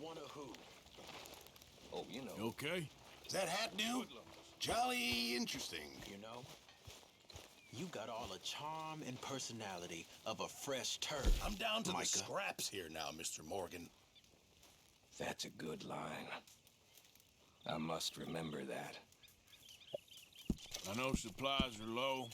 One of who? Oh, you know. You okay? Is that hat new? Jolly interesting. You know, you got all the charm and personality of a fresh turd. I'm down to the Micah. scraps here now, Mr. Morgan. That's a good line. I must remember that. I know supplies are low.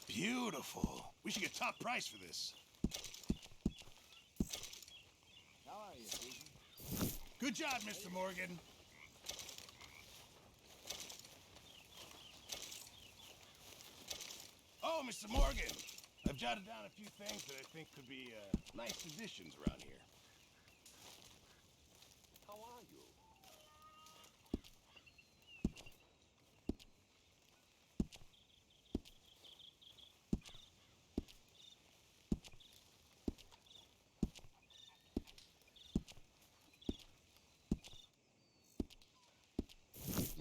Beautiful. We should get top price for this. How are you, Susan? Good job, Mr. Morgan. Oh, Mr. Morgan. I've jotted down a few things that I think could be nice additions around here. How are you?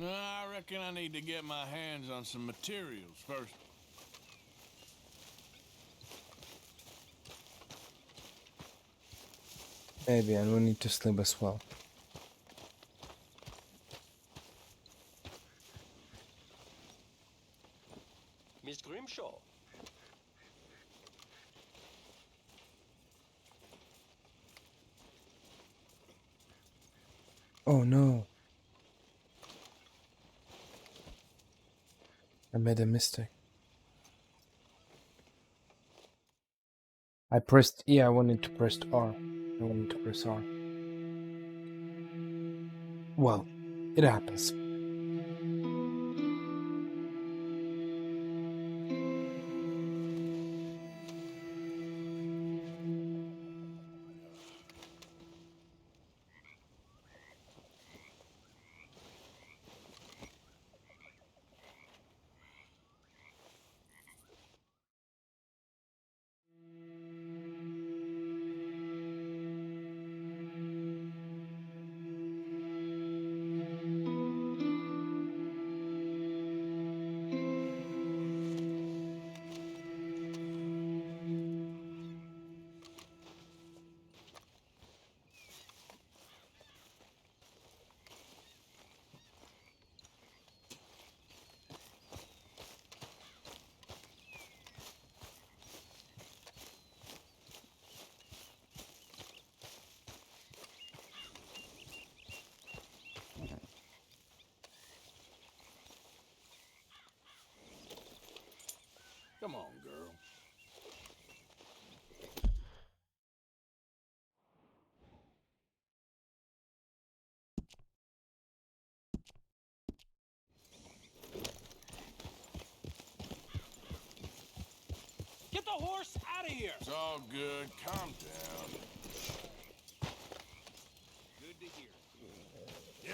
I reckon I need to get my hands on some materials first. Maybe, and we need to sleep as well. Miss Grimshaw. Oh no. I made a mistake. I pressed E, I wanted to press R. I wanted to press R. Well, it happens. Come on, girl. Get the horse out of here! It's all good. Calm down. Good to hear. Yeah.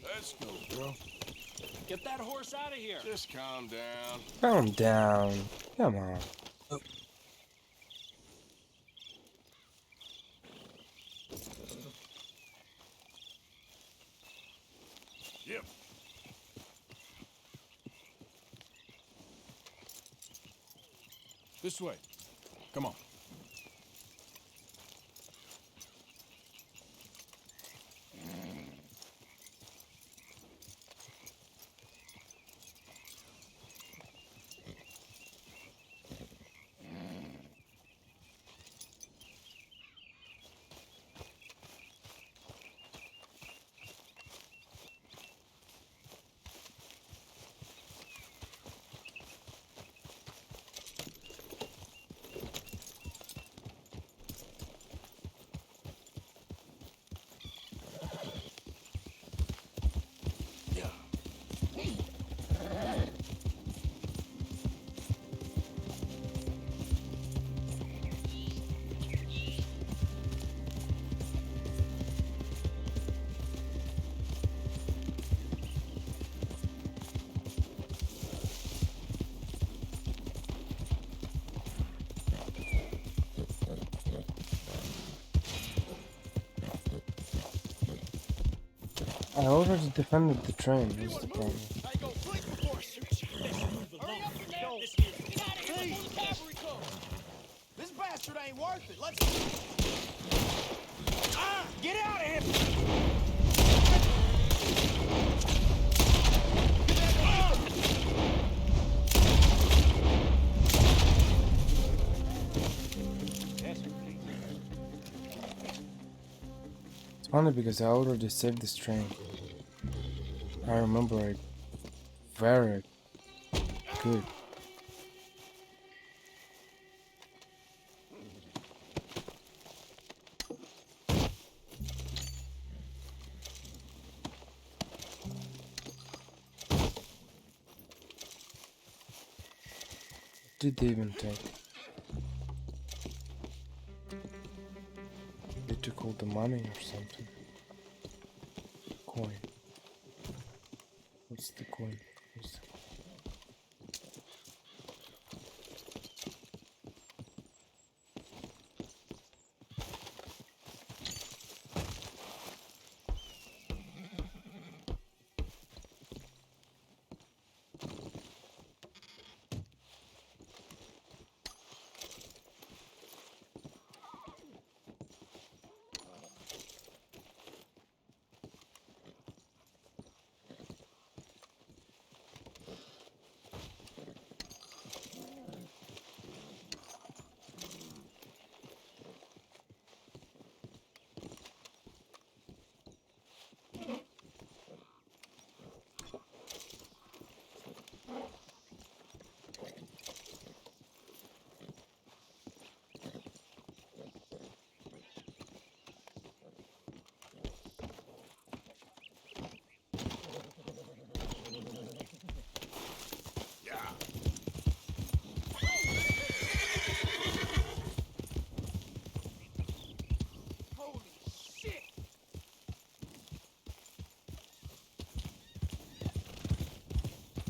Let's go, girl. Get that horse out of here! Just calm down. Calm down. Come on. Yep. This way. Come on. I already defended the train, is the problem. This bastard ain't worth it. Let's get out of here. It's funny because I already saved this train. I remember it very good. Did they even take? They took called the money or something. Coin. What's the coin? What's the...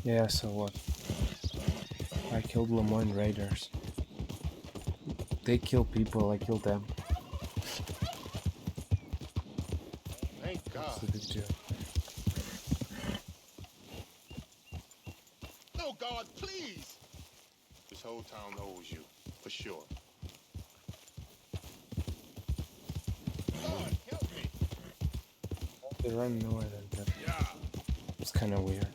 Yeah, so what? I killed Lemoyne Raiders. They kill people, I kill them. Thank God. What's the big deal? No, God, please! This whole town owes you, for sure. God, help me! They run nowhere then. Yeah. It's kind of weird.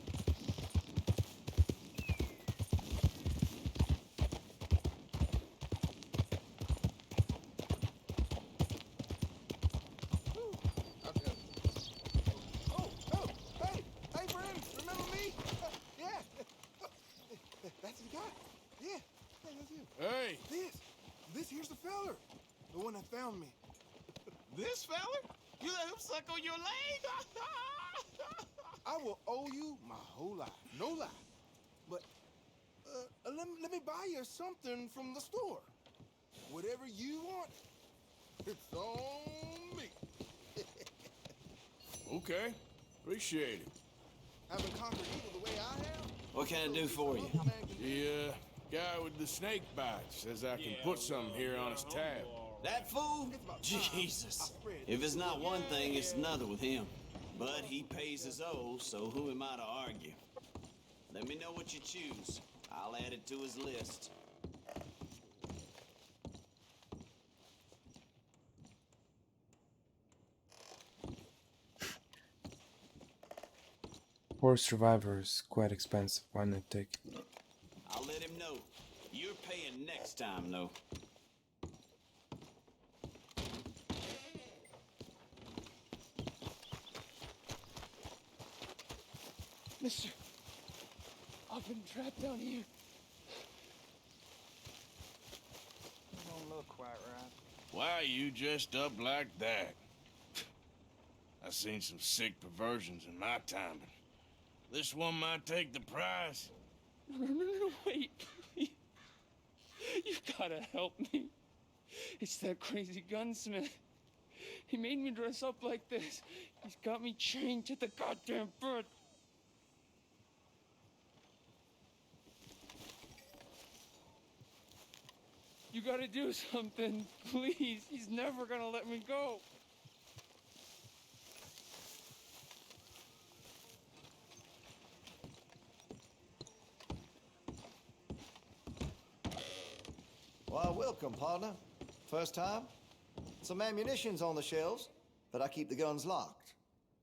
Hey! This here's the feller. The one that found me. This feller? You let him suck on your leg? I will owe you my whole life. No lie. But, let me buy you something from the store. Whatever you want, it's on me. Okay. Appreciate it. Haven't conquered evil the way I have? What can I do for you? The, guy with the snake bite says I can put something here on his tab. That fool? Jesus. If it's not one thing, it's another with him. But he pays his owe, so who am I to argue? Let me know what you choose. I'll add it to his list. Poor Survivor is quite expensive. Why not take it? I'll let him know. You're paying next time, though. Mister, I've been trapped down here. Don't look quite right. Why are you dressed up like that? I've seen some sick perversions in my time, but this one might take the prize. No, wait, please. You gotta help me. It's that crazy gunsmith. He made me dress up like this. He's got me chained to the goddamn bed. You gotta do something, please. He's never gonna let me go. Why, welcome, partner. First time? Some ammunition's on the shelves, but I keep the guns locked.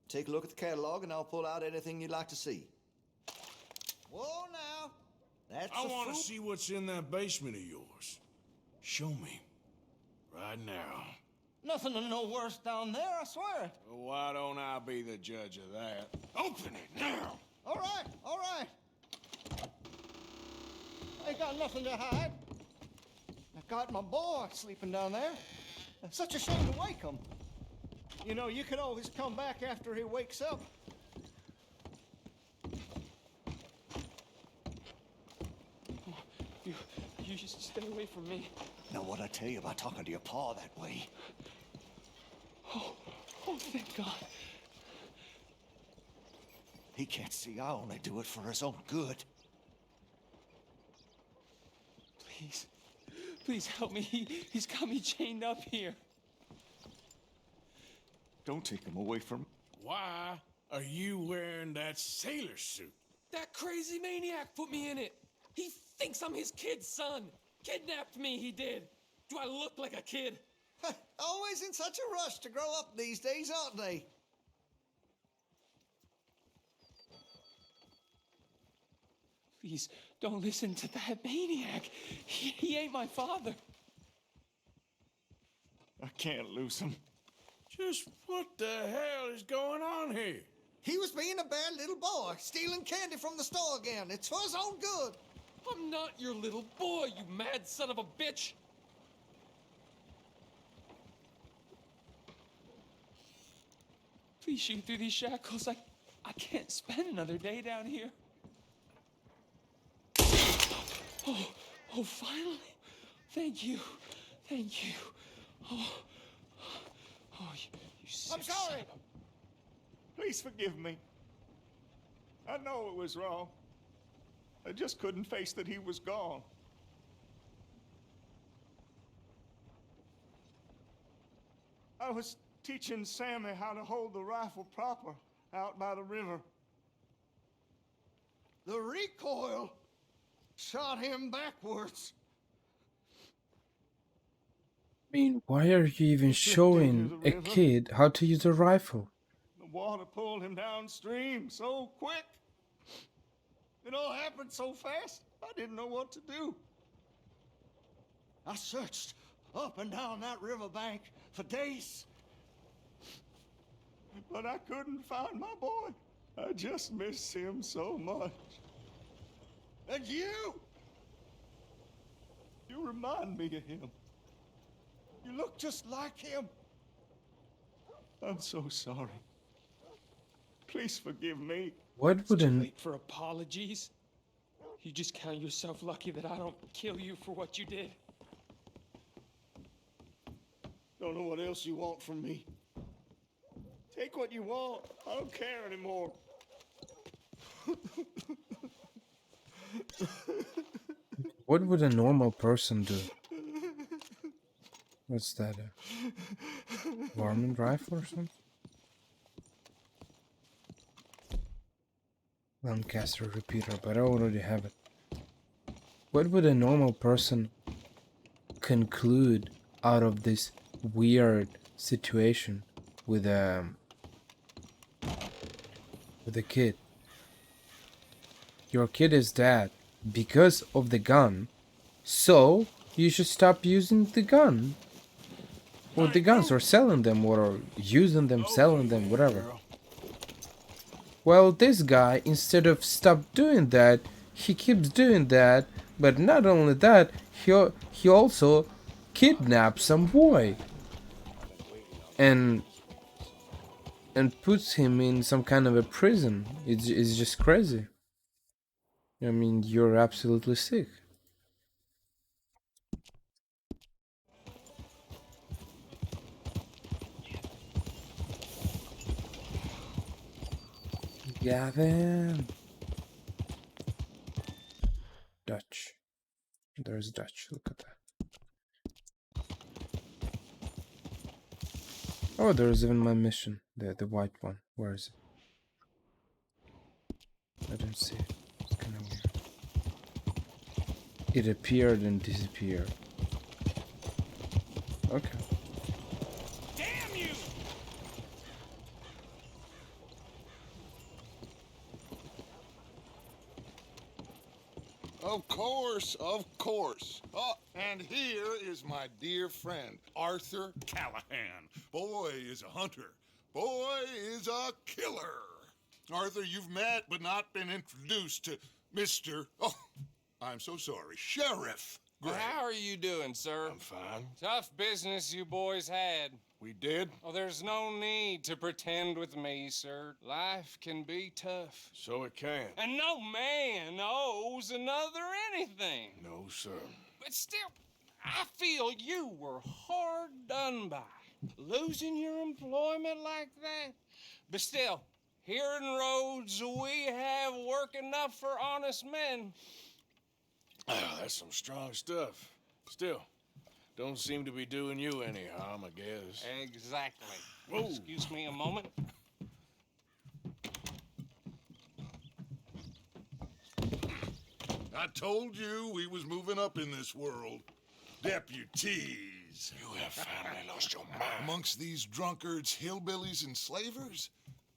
Take a look at the catalog and I'll pull out anything you'd like to see. Whoa, now. That's I want to see what's in that basement of yours. Show me. Right now. Nothing to no worse down there, I swear it. Well, why don't I be the judge of that? Open it now! All right, all right. Ain't got nothing to hide. I got my boy sleeping down there. It's such a shame to wake him. You know, you can always come back after he wakes up. You should stay away from me. Now, what I tell you about talking to your pa that way? Oh, thank God. He can't see I only do it for his own good. Please. Please help me. He's got me chained up here. Don't take him away from me. Why are you wearing that sailor suit? That crazy maniac put me in it. He thinks I'm his kid's son. Kidnapped me, he did. Do I look like a kid? Always in such a rush to grow up these days, aren't they? Please, don't listen to that maniac. He ain't my father. I can't lose him. Just what the hell is going on here? He was being a bad little boy, stealing candy from the store again. It's for his own good. I'm not your little boy, you mad son of a bitch. Please shoot through these shackles. I can't spend another day down here. Oh, finally. Thank you. Thank you. Oh, you sick I'm sorry. son of Please forgive me. I know it was wrong. I just couldn't face that he was gone. I was teaching Sammy how to hold the rifle proper out by the river. The recoil shot him backwards. I mean, why are you even showing a kid how to use a rifle? The water pulled him downstream so quick. It all happened so fast, I didn't know what to do. I searched up and down that riverbank for days. But I couldn't find my boy. I just miss him so much. And you remind me of him. You look just like him. I'm so sorry. Please forgive me. What would an... Wait for apologies? You just count yourself lucky that I don't kill you for what you did. Don't know what else you want from me. Take what you want. I don't care anymore. What would a normal person do? What's that? A varmint rifle or something? Lancaster repeater, but I already have it. What would a normal person conclude out of this weird situation with a kid? Your kid is dead because of the gun, so you should stop using the gun. Or the guns, or selling them, or using them, selling them, whatever. Well, this guy, instead of stop doing that, he keeps doing that, but not only that, he also kidnaps some boy. And puts him in some kind of a prison. It's just crazy. I mean, you're absolutely sick. Gavin. Dutch. There's Dutch. Look at that. Oh, there's even my mission. The white one. Where is it? I don't see it. It's kind of weird. It appeared and disappeared. Okay. Damn you! Of course, of course. Oh, and here is my dear friend, Arthur Callahan. Boy is a hunter. Boy is a killer. Arthur, you've met but not been introduced to Mr. Oh, I'm so sorry, Sheriff Gray. Well, how are you doing, sir? I'm fine. Tough business you boys had. We did? Oh, there's no need to pretend with me, sir. Life can be tough. So it can. And no man owes another anything. No, sir. But still, I feel you were hard done by. Losing your employment like that? But still, here in Rhodes, we have work enough for honest men. Ah, that's some strong stuff. Still, don't seem to be doing you any harm, I guess. Exactly. Whoa. Excuse me a moment. I told you we was moving up in this world. Deputies. You have finally lost your mind. Amongst these drunkards, hillbillies, and slavers?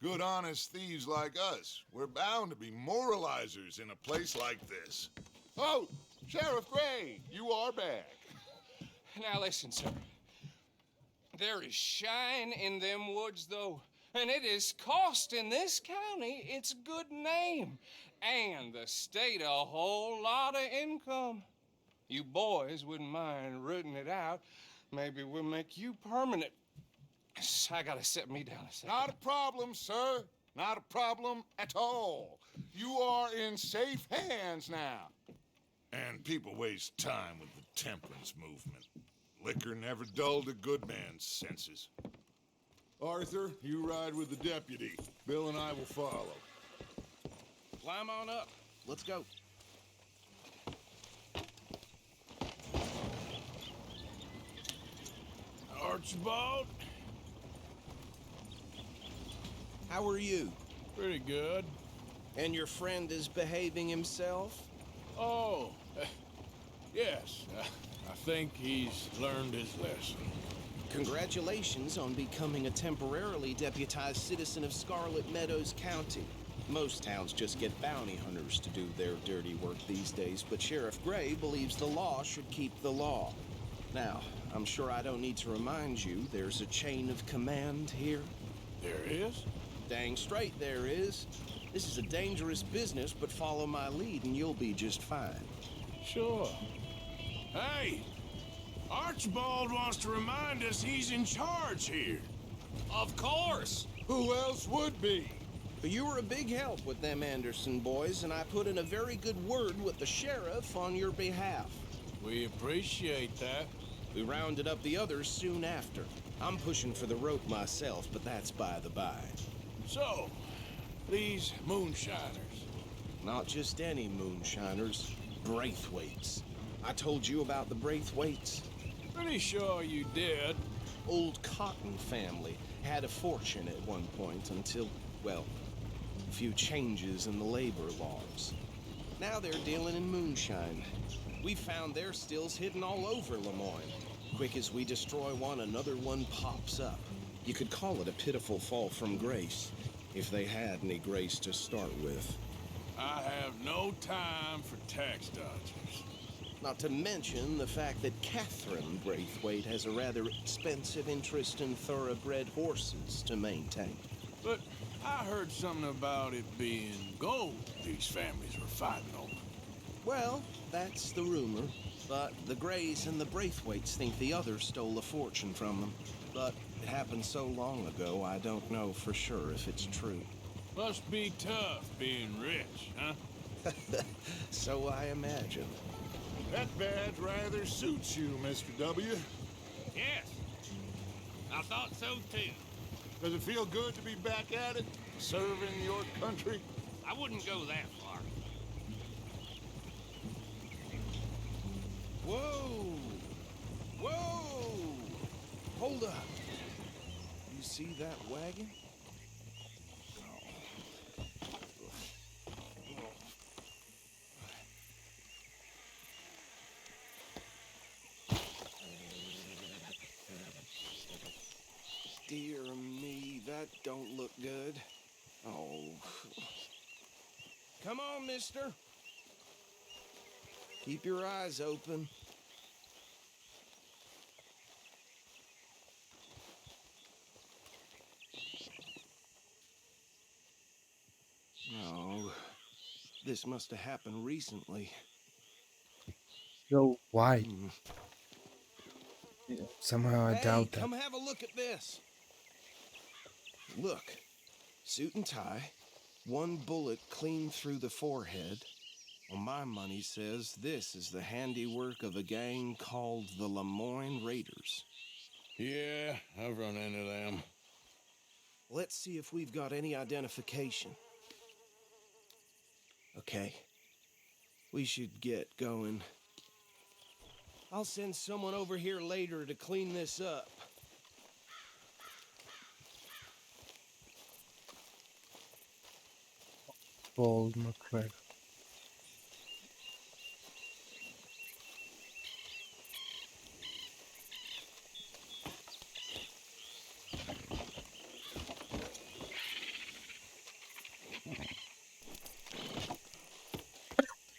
Good, honest thieves like us. We're bound to be moralizers in a place like this. Oh, Sheriff Gray, you are back. Now listen, sir. There is shine in them woods, though, and it is costing this county its good name and the state a whole lot of income. You boys wouldn't mind rooting it out. Maybe we'll make you permanent. I gotta sit me down a second. Not a problem, sir. Not a problem at all. You are in safe hands now. And people waste time with the temperance movement. Liquor never dulled a good man's senses. Arthur, you ride with the deputy. Bill and I will follow. Climb on up. Let's go. Archibald? How are you? Pretty good. And your friend is behaving himself? Oh, yes. I think he's learned his lesson. Congratulations on becoming a temporarily deputized citizen of Scarlet Meadows County. Most towns just get bounty hunters to do their dirty work these days, but Sheriff Gray believes the law should keep the law. Now, I'm sure I don't need to remind you there's a chain of command here. There is? Dang straight there is. This is a dangerous business, but follow my lead and you'll be just fine. Sure. Hey! Archibald wants to remind us he's in charge here. Of course! Who else would be? But you were a big help with them Anderson boys, and I put in a very good word with the sheriff on your behalf. We appreciate that. We rounded up the others soon after. I'm pushing for the rope myself, but that's by the by. So, these moonshiners. Not just any moonshiners, Braithwaites. I told you about the Braithwaites? Pretty sure you did. Old Cotton family had a fortune at one point until, well, a few changes in the labor laws. Now they're dealing in moonshine. We found their stills hidden all over Lemoyne. Quick as we destroy one, another one pops up. You could call it a pitiful fall from grace, if they had any grace to start with. I have no time for tax dodgers. Not to mention the fact that Catherine Braithwaite has a rather expensive interest in thoroughbred horses to maintain. But I heard something about it being gold these families were fighting over. Well, that's the rumor. But the Grays and the Braithwaites think the others stole a fortune from them. But it happened so long ago, I don't know for sure if it's true. Must be tough being rich, huh? So I imagine. That badge rather suits you, Mr. W. Yes. I thought so too. Does it feel good to be back at it, serving your country? I wouldn't go that far. Whoa! Whoa! Hold up. You see that wagon? Dear me, that don't look good. Oh. Come on, mister. Keep your eyes open. No. This must have happened recently. So why? Somehow I doubt that. Come have a look at this. Look, suit and tie, one bullet clean through the forehead. Well, my money says this is the handiwork of a gang called the Lemoyne Raiders. Yeah, I've run into them. Let's see if we've got any identification. Okay. We should get going. I'll send someone over here later to clean this up. Bold McCracken.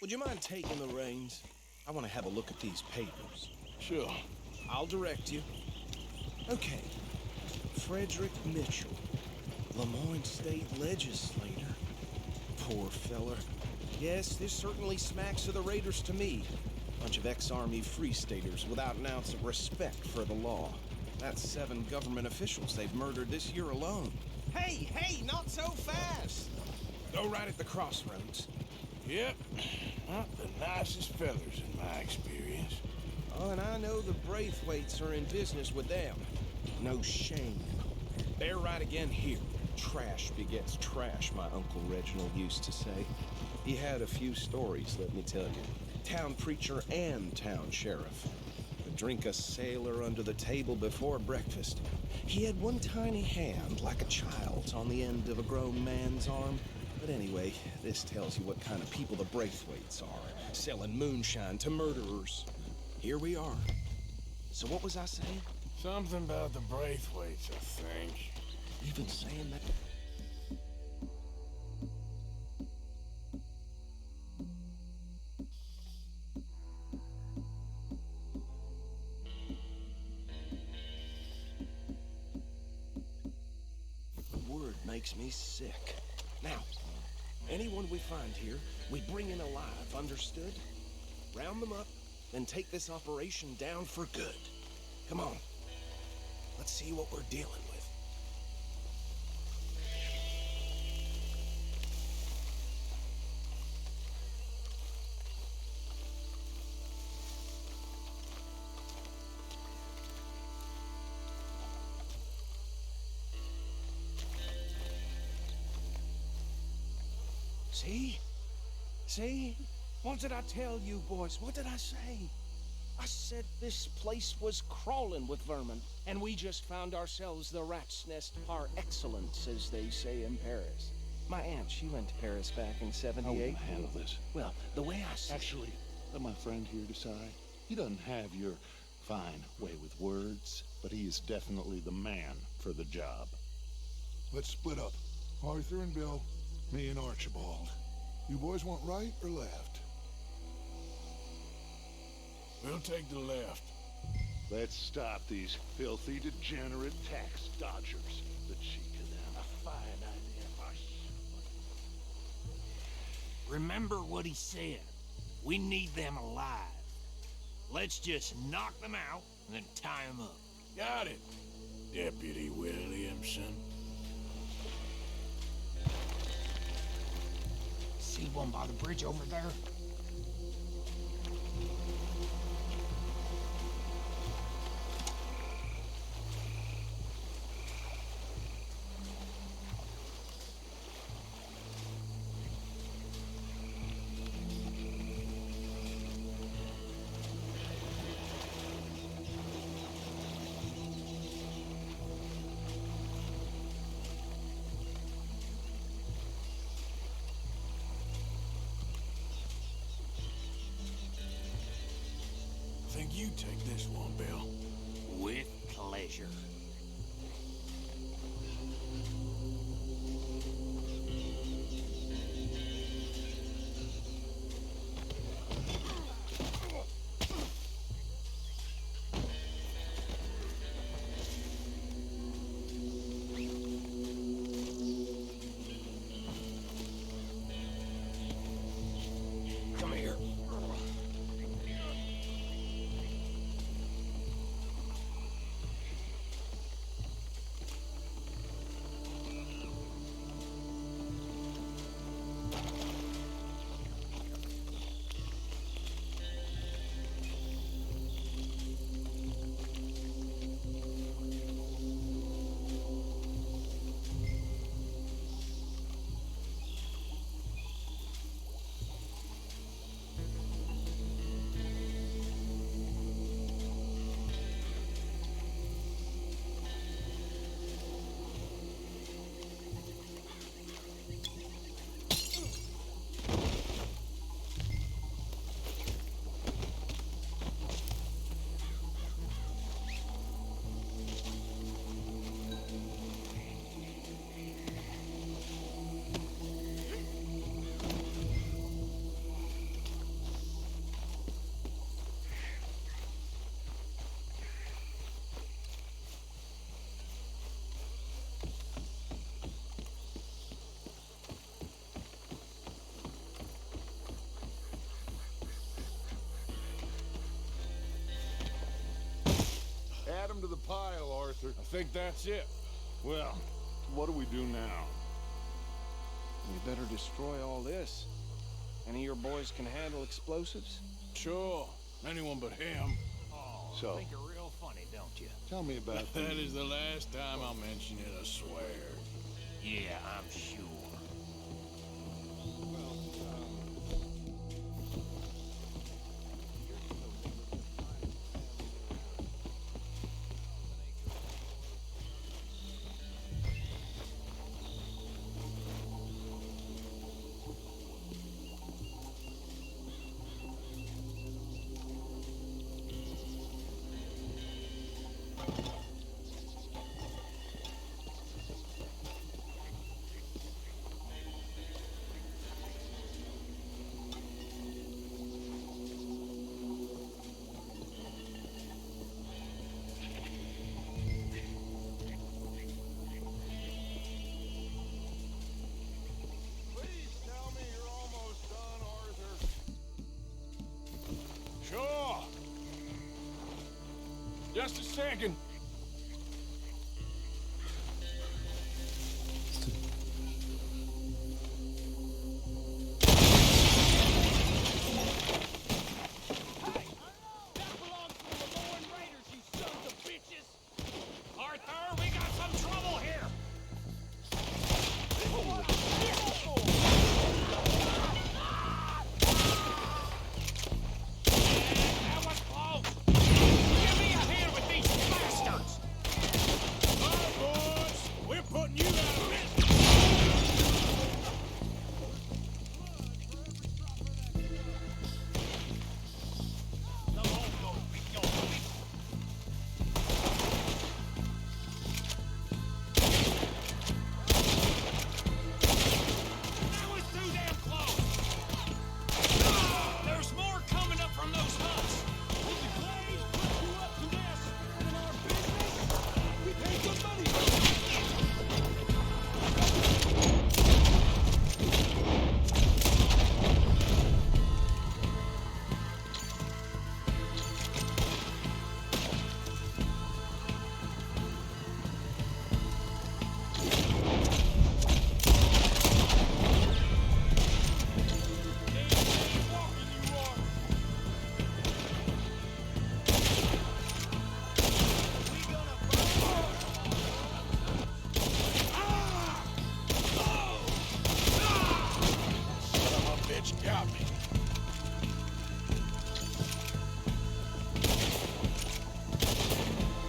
Would you mind taking the reins? I want to have a look at these papers. Sure. I'll direct you. Okay. Frederick Mitchell, Lemoyne State Legislator. Poor feller. Yes, this certainly smacks of the Raiders to me. Bunch of ex-Army Free Staters without an ounce of respect for the law. That's 7 government officials they've murdered this year alone. Hey, not so fast! Go right at the crossroads. Yep. Not the nicest fellers in my experience. Oh, and I know the Braithwaites are in business with them. No shame. They're right again here. Trash begets trash, my Uncle Reginald used to say. He had a few stories, let me tell you. Town preacher and town sheriff. Would drink a sailor under the table before breakfast. He had one tiny hand, like a child's, on the end of a grown man's arm. But anyway, this tells you what kind of people the Braithwaites are, selling moonshine to murderers. Here we are. So what was I saying? Something about the Braithwaites, I think. You've been saying that? The word makes me sick. Now, anyone we find here, we bring in alive, understood? Round them up, then take this operation down for good. Come on. Let's see what we're dealing with. See? See? What did I tell you, boys? What did I say? I said this place was crawling with vermin, and we just found ourselves the rat's nest par excellence, as they say in Paris. My aunt, she went to Paris back in '78. How will you handle this? Well, the way I see Actually, let my friend here decide. He doesn't have your fine way with words, but he is definitely the man for the job. Let's split up. Arthur and Bill, me and Archibald. You boys want right or left? We'll take the left. Let's stop these filthy, degenerate tax dodgers. The cheek of them. A fine idea. Remember what he said. We need them alive. Let's just knock them out and then tie them up. Got it, Deputy Williamson. See one by the bridge over there? Think you take this one, Bill. With pleasure. Come here. the pile, Arthur. I think that's it. Well, what do we do now? We better destroy all this. Any of your boys can handle explosives? Sure. Anyone but him. Oh, So- think you're real funny, don't you? Tell me about That is the last time I'll mention it, I swear. Yeah, I'm sure. Please tell me you're almost done, Arthur. Sure. Just a second. Arthur, we got some trouble here! That was close! Give me a hand with these bastards! All right, boys. We're putting you out of business. That was too damn close! There's more coming up from those huts! Son of a bitch got me.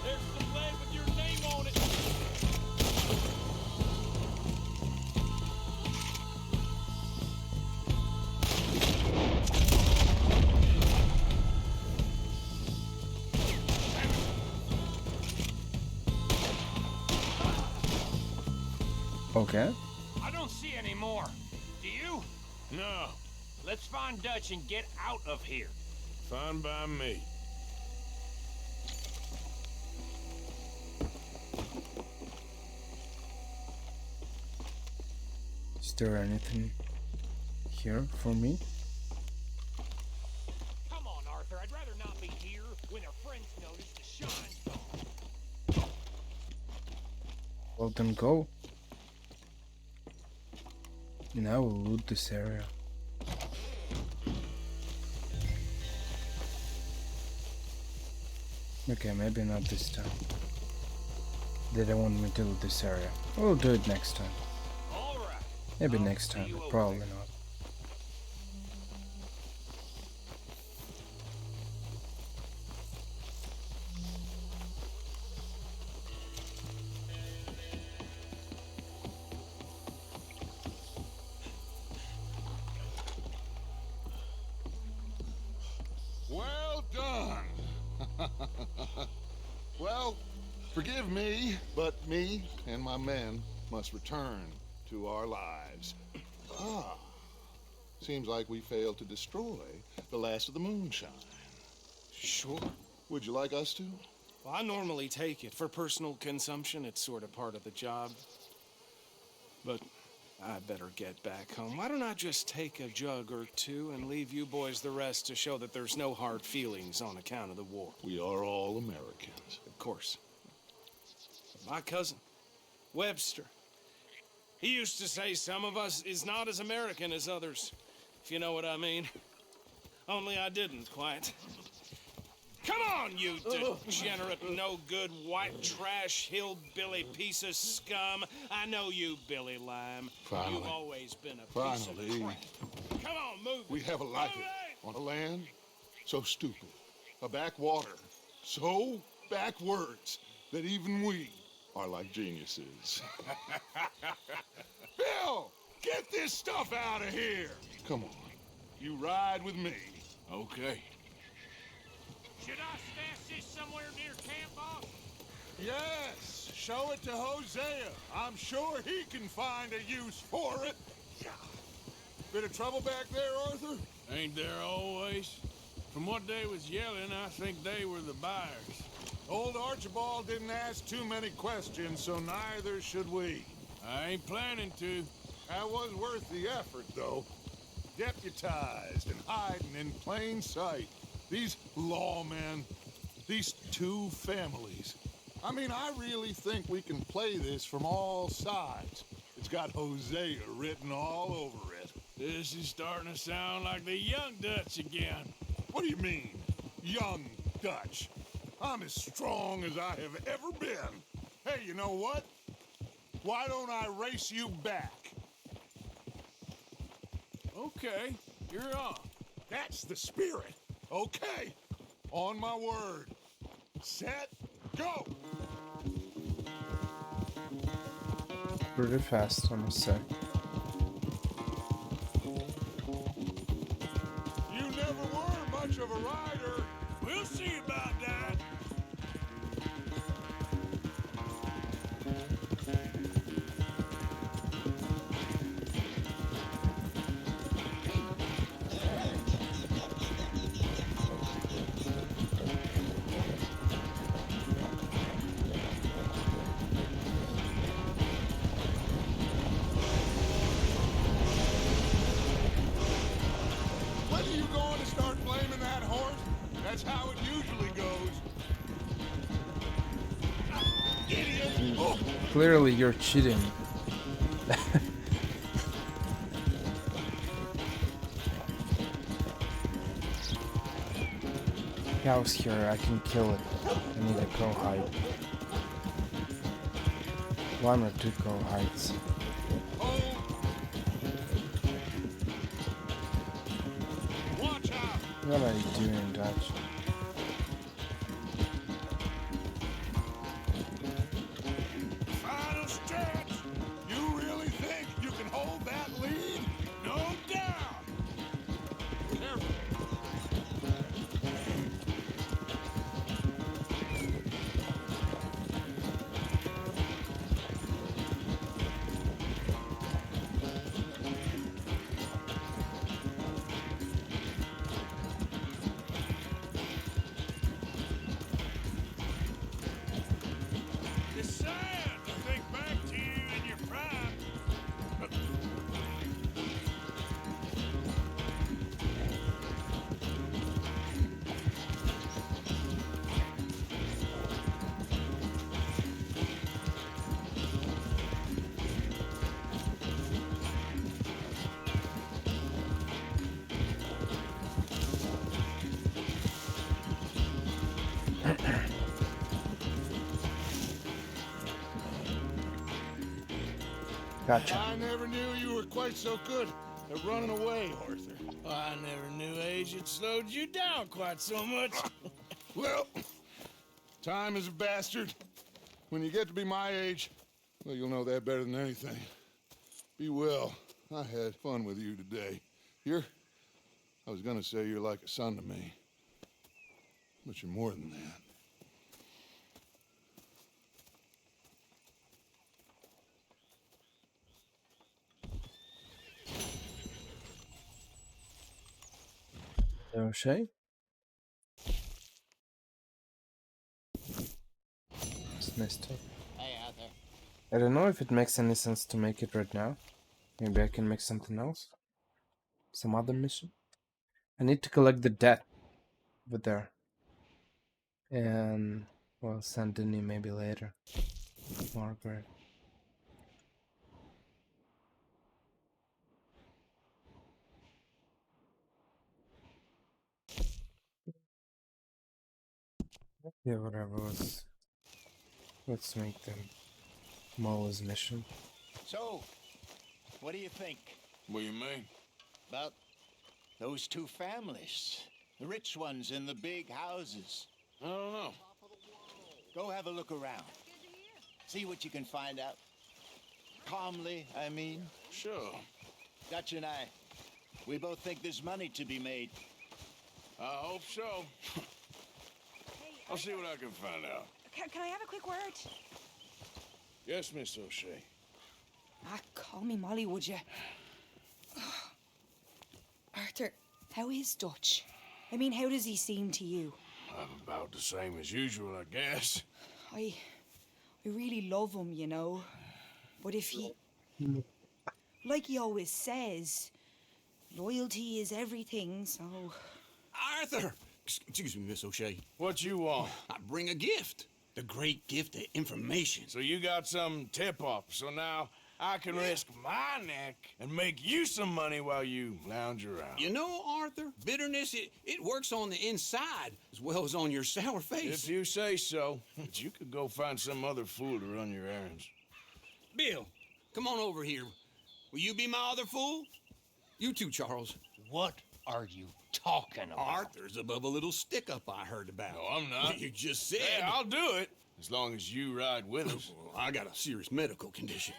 There's some lead with your name on it! Okay. I don't see any more. Do you? No. Let's find Dutch and get out of here. Fine by me. Is there anything here for me? Come on, Arthur. I'd rather not be here when our friends notice the shine's gone. Well, then go. Now we'll loot this area. Okay, maybe not this time. They don't want me to loot this area. We'll do it next time. All right. Maybe next time, but probably not. Well done. Well, forgive me, but me and my men must return to our lives. Ah, seems like we failed to destroy the last of the moonshine. Sure. Would you like us to? Well, I normally take it. For personal consumption, it's sort of part of the job. But I better get back home. Why don't I just take a jug or two and leave you boys the rest to show that there's no hard feelings on account of the war? We are all Americans. Of course. My cousin, Webster. He used to say some of us is not as American as others, if you know what I mean. Only I didn't quite. Come on, you degenerate, no-good, white trash, hillbilly piece of scum. I know you, Billy Lime. Finally. You've always been a piece of Finally. crap. Come on, move. We have a life on a land so stupid, a backwater so backwards that even we are like geniuses. Bill, get this stuff out of here. Come on, you ride with me. Okay. Should I stash this somewhere near camp, boss? Yes, show it to Hosea. I'm sure he can find a use for it. Bit of trouble back there, Arthur? Ain't there always? From what they was yelling, I think they were the buyers. Old Archibald didn't ask too many questions, so neither should we. I ain't planning to. That was worth the effort, though. Deputized and hiding in plain sight. These lawmen, these two families. I mean, I really think we can play this from all sides. It's got Hosea written all over it. This is starting to sound like the Young Dutch again. What do you mean, Young Dutch? I'm as strong as I have ever been. Hey, you know what? Why don't I race you back? Okay, you're on. That's the spirit. Okay, on my word. Set, go! Pretty fast, I must say. You never were much of a rider. We'll see about that. When are you going to start blaming that horse? That's how it usually goes. Idiot! Oh. Clearly, you're cheating. Cow's here, I can kill it. I need a cow hide. 1 or 2 cow hides. Watch out! What are you doing, Dutch? Final stretch! You really think you can hold that lead? No doubt! Careful. It's sad to think back to you in your prime. Gotcha. I never knew you were quite so good at running away, Arthur. I never knew age had slowed you down quite so much. Well, time is a bastard. When you get to be my age, well, you'll know that better than anything. Be well. I had fun with you today. I was gonna say you're like a son to me. But you're more than that. O'Shea? It's nice too. Hey, out there. I don't know if it makes any sense to make it right now. Maybe I can make something else. Some other mission. I need to collect the debt over there. And, well, Saint Denis maybe later. Margaret. Yeah, whatever. Let's make them Mola's mission. So, what do you think? What do you mean? About those two families. The rich ones in the big houses. I don't know. Go have a look around. See what you can find out. Calmly, I mean. Sure. Dutch and I, we both think there's money to be made. I hope so. I'll see what I can find out. Can I have a quick word? Yes, Miss O'Shea. Call me Molly, would you? Arthur, how is Dutch? I mean, how does he seem to you? About the same as usual, I guess. I really love him, you know. But if he... Like he always says, loyalty is everything, so... Arthur! Excuse me, Miss O'Shea. What you want? I bring a gift. The great gift of information. So you got some tip-off, so now I can risk my neck and make you some money while you lounge around. You know, Arthur, bitterness, it works on the inside as well as on your sour face. If you say so. But you could go find some other fool to run your errands. Bill, come on over here. Will you be my other fool? You too, Charles. What are you talking about? Arthur's above a little stick-up I heard about. No, I'm not. You just said... Hey, I'll do it, as long as you ride with us. I got a serious medical condition.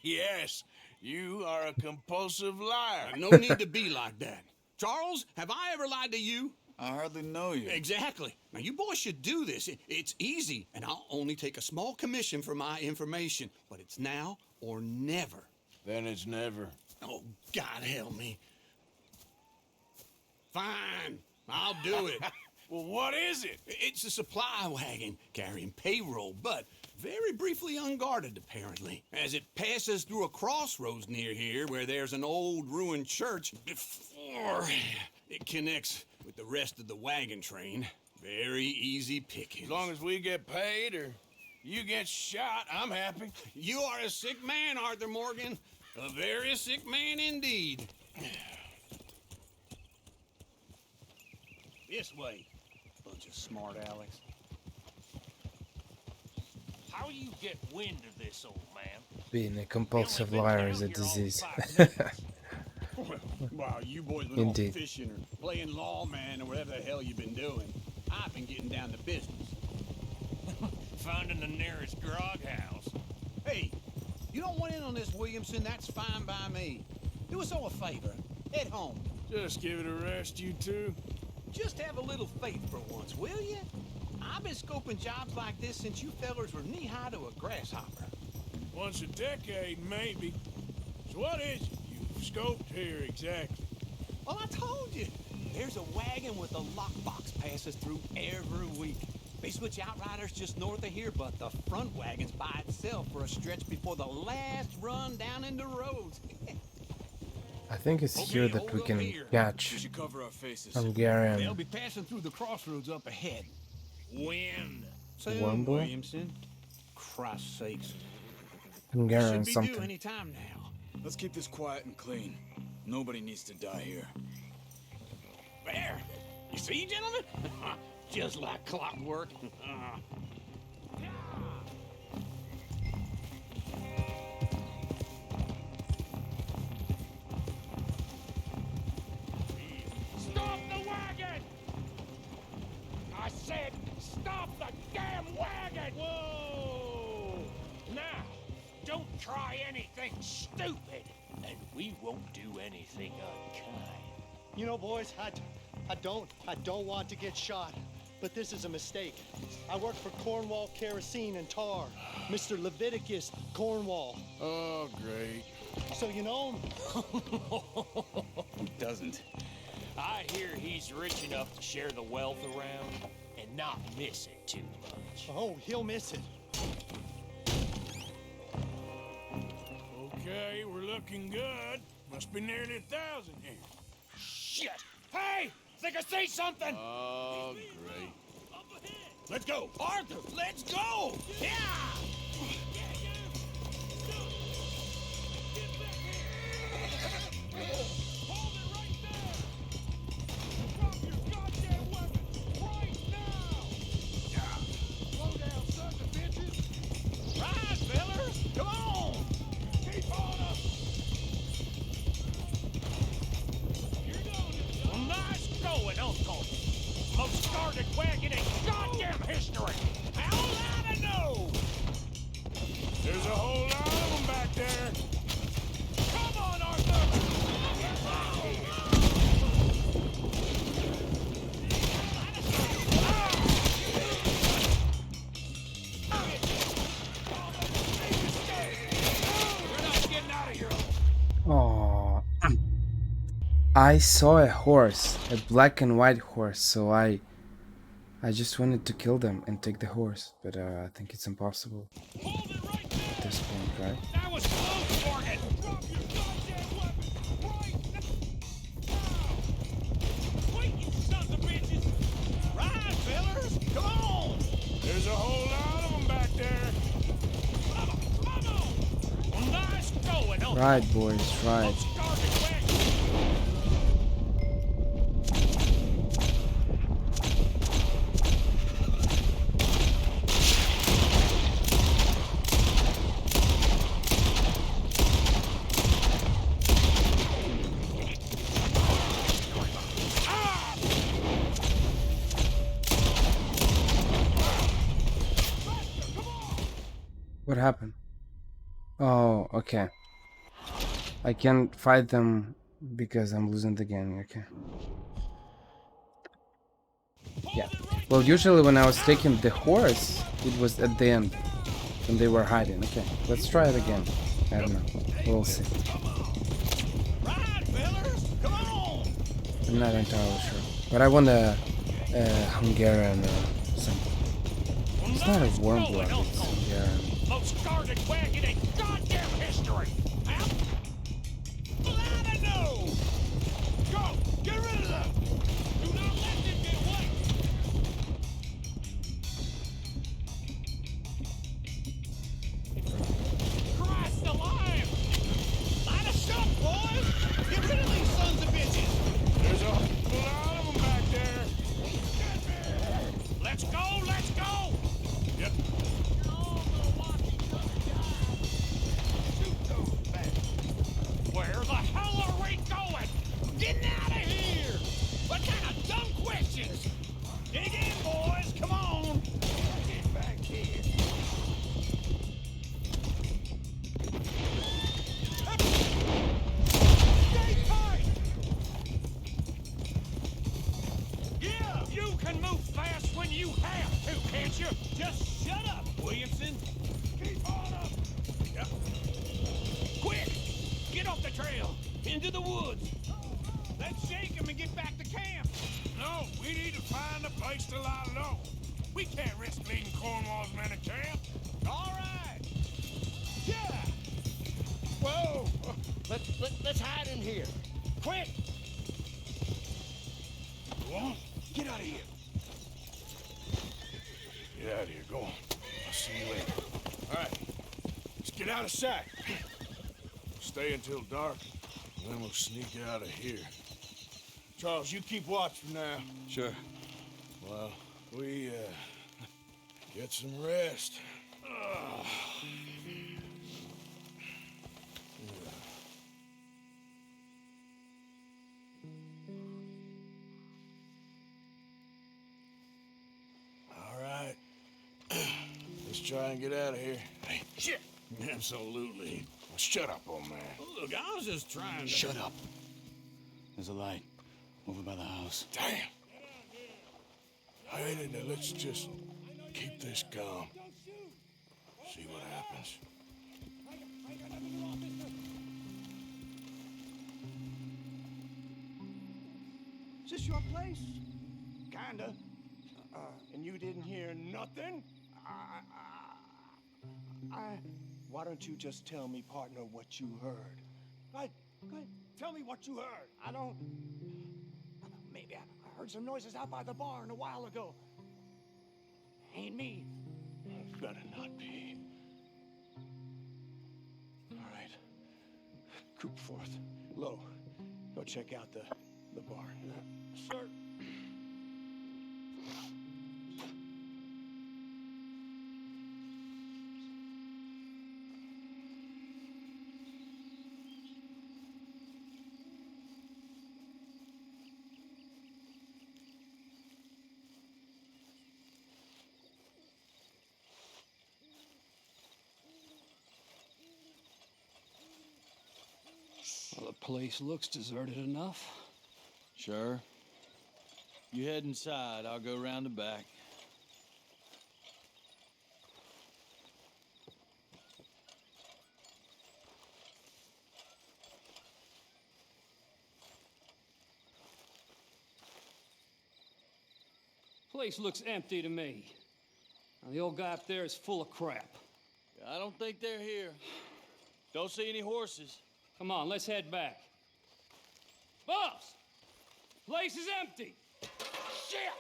Yes, you are a compulsive liar. No need to be like that. Charles, have I ever lied to you? I hardly know you. Exactly. Now, you boys should do this. It's easy, and I'll only take a small commission for my information. But it's now or never. Then it's never. Oh, God help me. Fine, I'll do it. Well, what is it? It's a supply wagon carrying payroll, but very briefly unguarded, apparently. As it passes through a crossroads near here where there's an old ruined church before it connects with the rest of the wagon train. Very easy picking. As long as we get paid or you get shot, I'm happy. You are a sick man, Arthur Morgan. A very sick man indeed. This way. Bunch of smart Alex. How you get wind of this, old man? Being a compulsive liar is a disease. While you boys been Indeed. off fishing or playing lawman or whatever the hell you've been doing, I've been getting down to business. Finding the nearest grog house. Hey, you don't want in on this, Williamson, that's fine by me. Do us all a favor. Head home. Just give it a rest, you two. Just have a little faith for once, will you? I've been scoping jobs like this since you fellers were knee-high to a grasshopper. Once a decade, maybe. So what is it you've scoped here exactly? Well, I told you. There's a wagon with a lockbox passes through every week. They switch outriders just north of here, but the front wagon's by itself for a stretch before the last run down into roads. I think it's here that we can catch Hungarian. They'll be passing through the crossroads up ahead. When? Soon, Womble? Williamson. Christ's sakes. Hungarian Should be something. due any time now. Let's keep this quiet and clean. Nobody needs to die here. There. You see, gentlemen? Just like clockwork. Stop the wagon! I said, stop the damn wagon! Whoa! Now, don't try anything stupid, and we won't do anything unkind. You know, boys, I don't want to get shot, but this is a mistake. I work for Cornwall Kerosene and Tar, Mr. Leviticus Cornwall. Oh, great. So you know him? Who doesn't? I hear he's rich enough to share the wealth around and not miss it too much. Oh, he'll miss it. Okay, we're looking good. Must be nearly 1,000 here. Shit! Hey! Think I see something! Oh, great. Let's go! Arthur, let's go! Yeah! I saw a horse, a black and white horse, so I just wanted to kill them and take the horse, but I think it's impossible at this point, right? That was close, Morgan. Drop your goddamn weapon right now. Wait, you sons of bitches. Right, fellas. Come on. There's a whole lot of them back there. Come on. Nice going. Right, boys, right. What happened? Oh, okay. I can't fight them because I'm losing the game, okay. Yeah. Well, usually when I was taking the horse, it was at the end, when they were hiding. Okay, let's try it again. I don't know. We'll see. I'm not entirely sure. But I want a Hungarian something. It's not a warm blood, it's Hungarian. Most guarded wagon in goddamn history. Let it know. Go, get rid of them. Do not let them get away. Christ alive! Line us up, boys. Get rid of these sons of bitches. There's a lot of them back there. Let's go, let's go. Yep. Where the hell are we going? Getting out of here! What kind of dumb questions? Dig in, boys! Come on! Get back here. Stay tight! Yeah, you can move fast when you have to, can't you? Just shut up, Williamson. Keep on up. Yep. Quick! Get off the trail! Into the woods! Let's shake him and get back to camp! No, we need to find a place to lie low. We can't risk leading Cornwall's men to camp. All right! Yeah! Whoa! Let's hide in here. Quick! Go on. Get out of here. Get out of here. Go on. I'll see you later. All right. Let's get out of sight. Stay until dark, and then we'll sneak out of here. Charles, you keep watch for now. Sure. Well, we, get some rest. All right. Let's try and get out of here. Hey, shit! Absolutely. Shut up, old man. Look, I was just trying to... Shut up. There's a light over by the house. Damn. Hey, now let's just keep this calm. See what happens. Is this your place? Kinda. And you didn't hear nothing? Why don't you just tell me, partner, what you heard? Right? Tell me what you heard. I don't... Maybe I heard some noises out by the barn a while ago. Ain't me. Better not be. All right. Coop forth. Low. Go check out the barn. Sir. Well, the place looks deserted enough. Sure. You head inside. I'll go round the back. Place looks empty to me. Now, the old guy up there is full of crap. I don't think they're here. Don't see any horses. Come on, let's head back. Boss! Place is empty! Shit!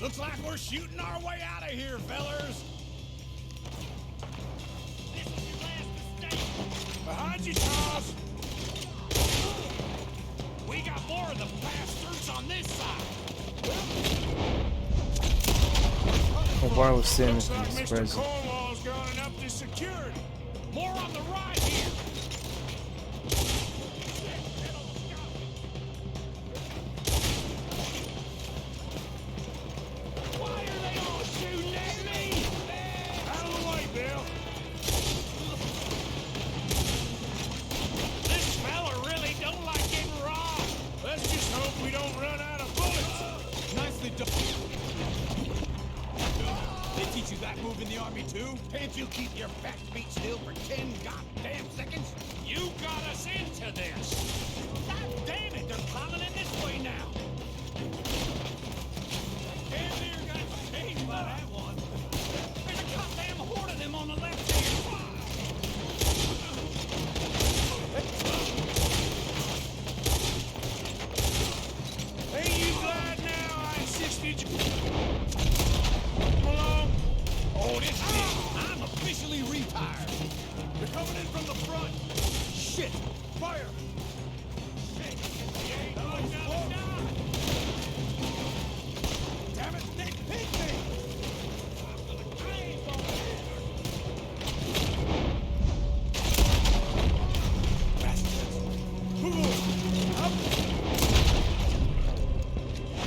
Looks like we're shooting our way out of here, fellers. This is your last mistake. Behind you, Charles. We got more of the bastards on this side. Wireless sim Looks like is Mr. present. Cornwall's gone and upped his security. More on the right here. Why are they all shooting at me? Out of the way, Bill. This fella really don't like getting robbed. Let's just hope we don't run out of bullets. Nicely done. They teach you that move in the army too? Can't you keep your back beat still for 10 goddamn seconds? You got us into this. God damn it, they're piling in this way now. Damn near got chased by that one. There's a goddamn horde of them on the left here. Ain't you glad now I insisted you come along? Oh, this is it. I'm officially retired. They're coming in from the front. Shit! Fire! Shit! Damn it, they picked me!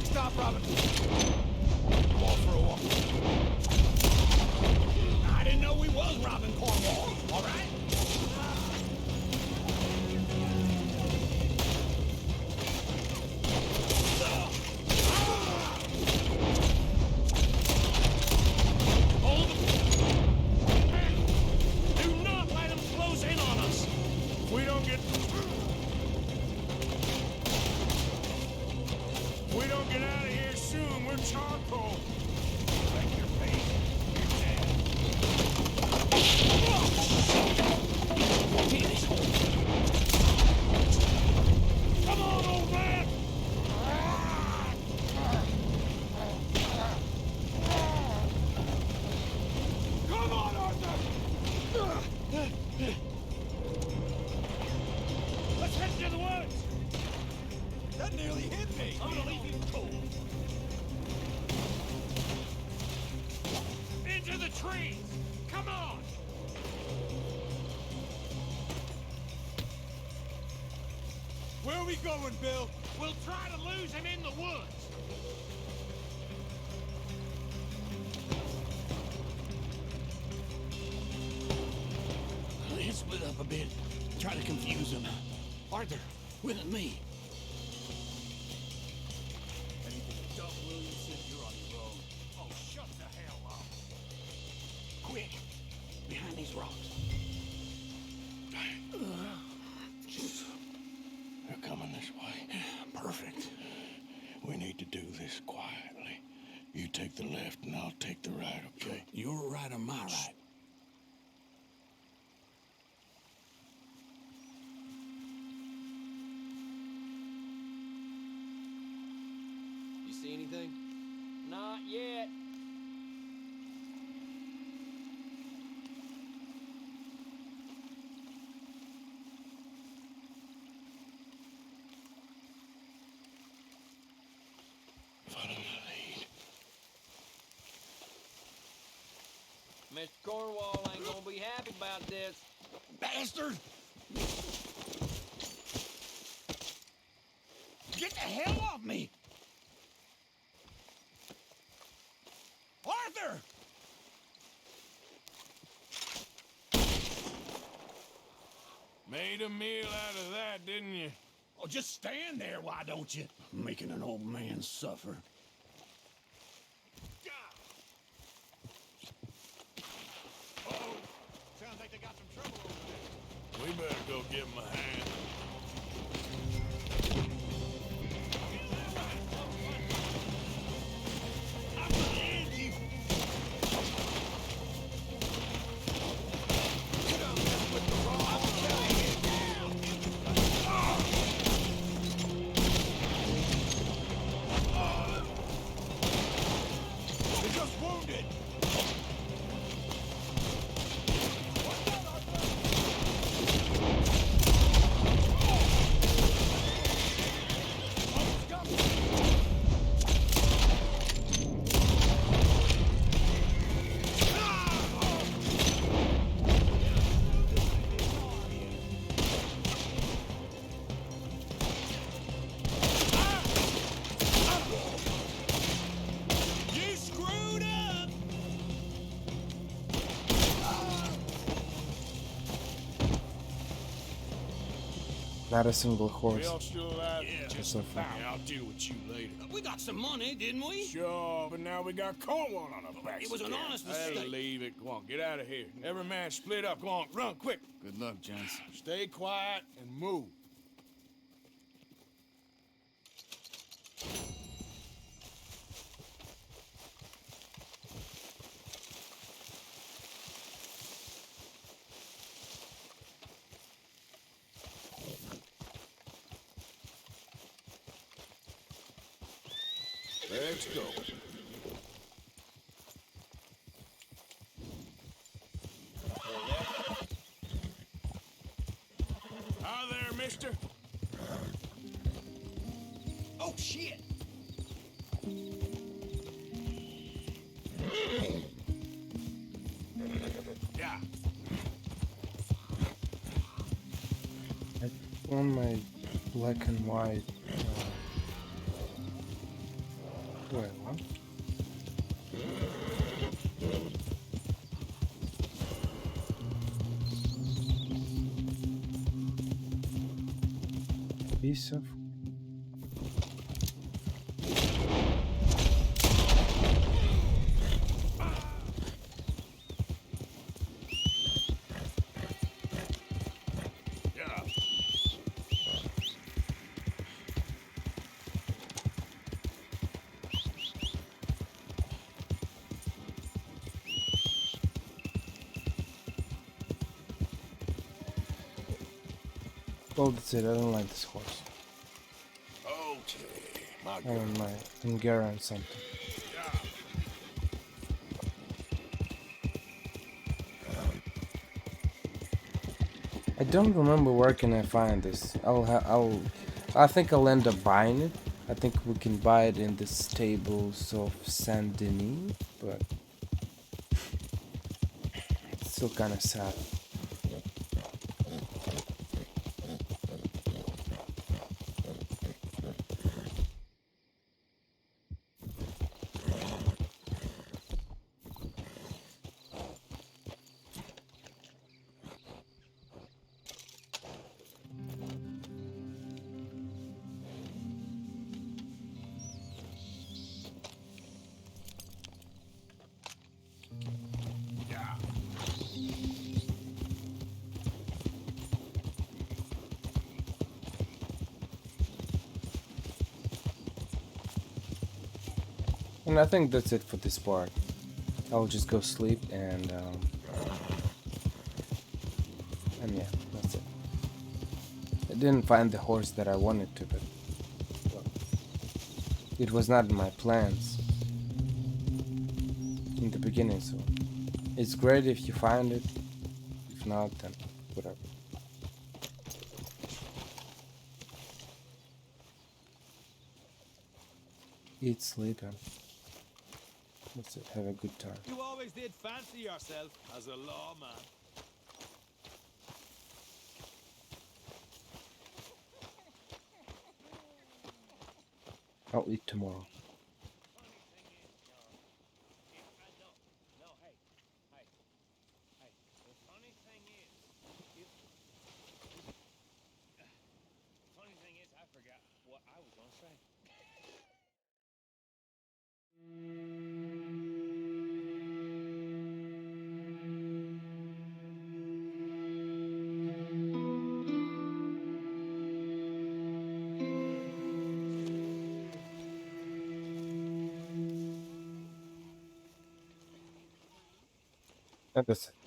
Stop, Robin. Come on for a walk. I didn't know we was robbing Cornwall. All right? Hold them. Do not let them close in on us. If we don't get out of here soon, we're charcoal. Like your face. Come on, old man! Come on, Arthur! Let's head to the woods! That nearly hit me. I'm gonna leave you cold. Into the trees! Come on! Where are we going, Bill? We'll try to lose him in the woods. Let's split up a bit. Try to confuse him. Arthur, with me. Doug Williamson, you're on your own. Oh, shut the hell up. Quick! Behind these rocks. They're coming this way. Perfect. We need to do this quietly. You take the left and I'll take the right, okay? Your right or my right? You see anything? Not yet. Follow my lead. Mr. Cornwall ain't gonna be happy about this. Bastard! Get the hell off me! Arthur! Made a meal out of that, didn't you? Oh, just stand there, why don't you? Making an old man suffer. Sounds like they got some trouble over there. We better go give him a hand. wounded. You screwed up. Not a single horse. We all still alive? Yeah, just so far. I'll deal with you later. We got some money, didn't we? Sure, but now we got Cornwall on our backs. It was an again. honest Hey, mistake. leave it. Go on, get out of here. Every man split up. Go on, run, quick. Good luck, Johnson. Stay quiet and move. Let's go. Hi there, mister. Oh, shit. Yeah. I want my black and white. Wait, what? Piece of. Yeah. Well, that's it. I don't like this horse. Okay. My I girl. want my Hungarian something. I don't remember where can I find this. I think I'll end up buying it. I think we can buy it in the stables of Saint Denis, but it's still kind of sad. And I think that's it for this part. I'll just go sleep and yeah, that's it. I didn't find the horse that I wanted to, but well, it was not in my plans in the beginning, so it's great if you find it. If not, then whatever. Eat, sleep, and that's it. Have a good time. You always did fancy yourself as a lawman. I'll eat tomorrow. Funny thing is, I forgot what I was gonna say. And that's it.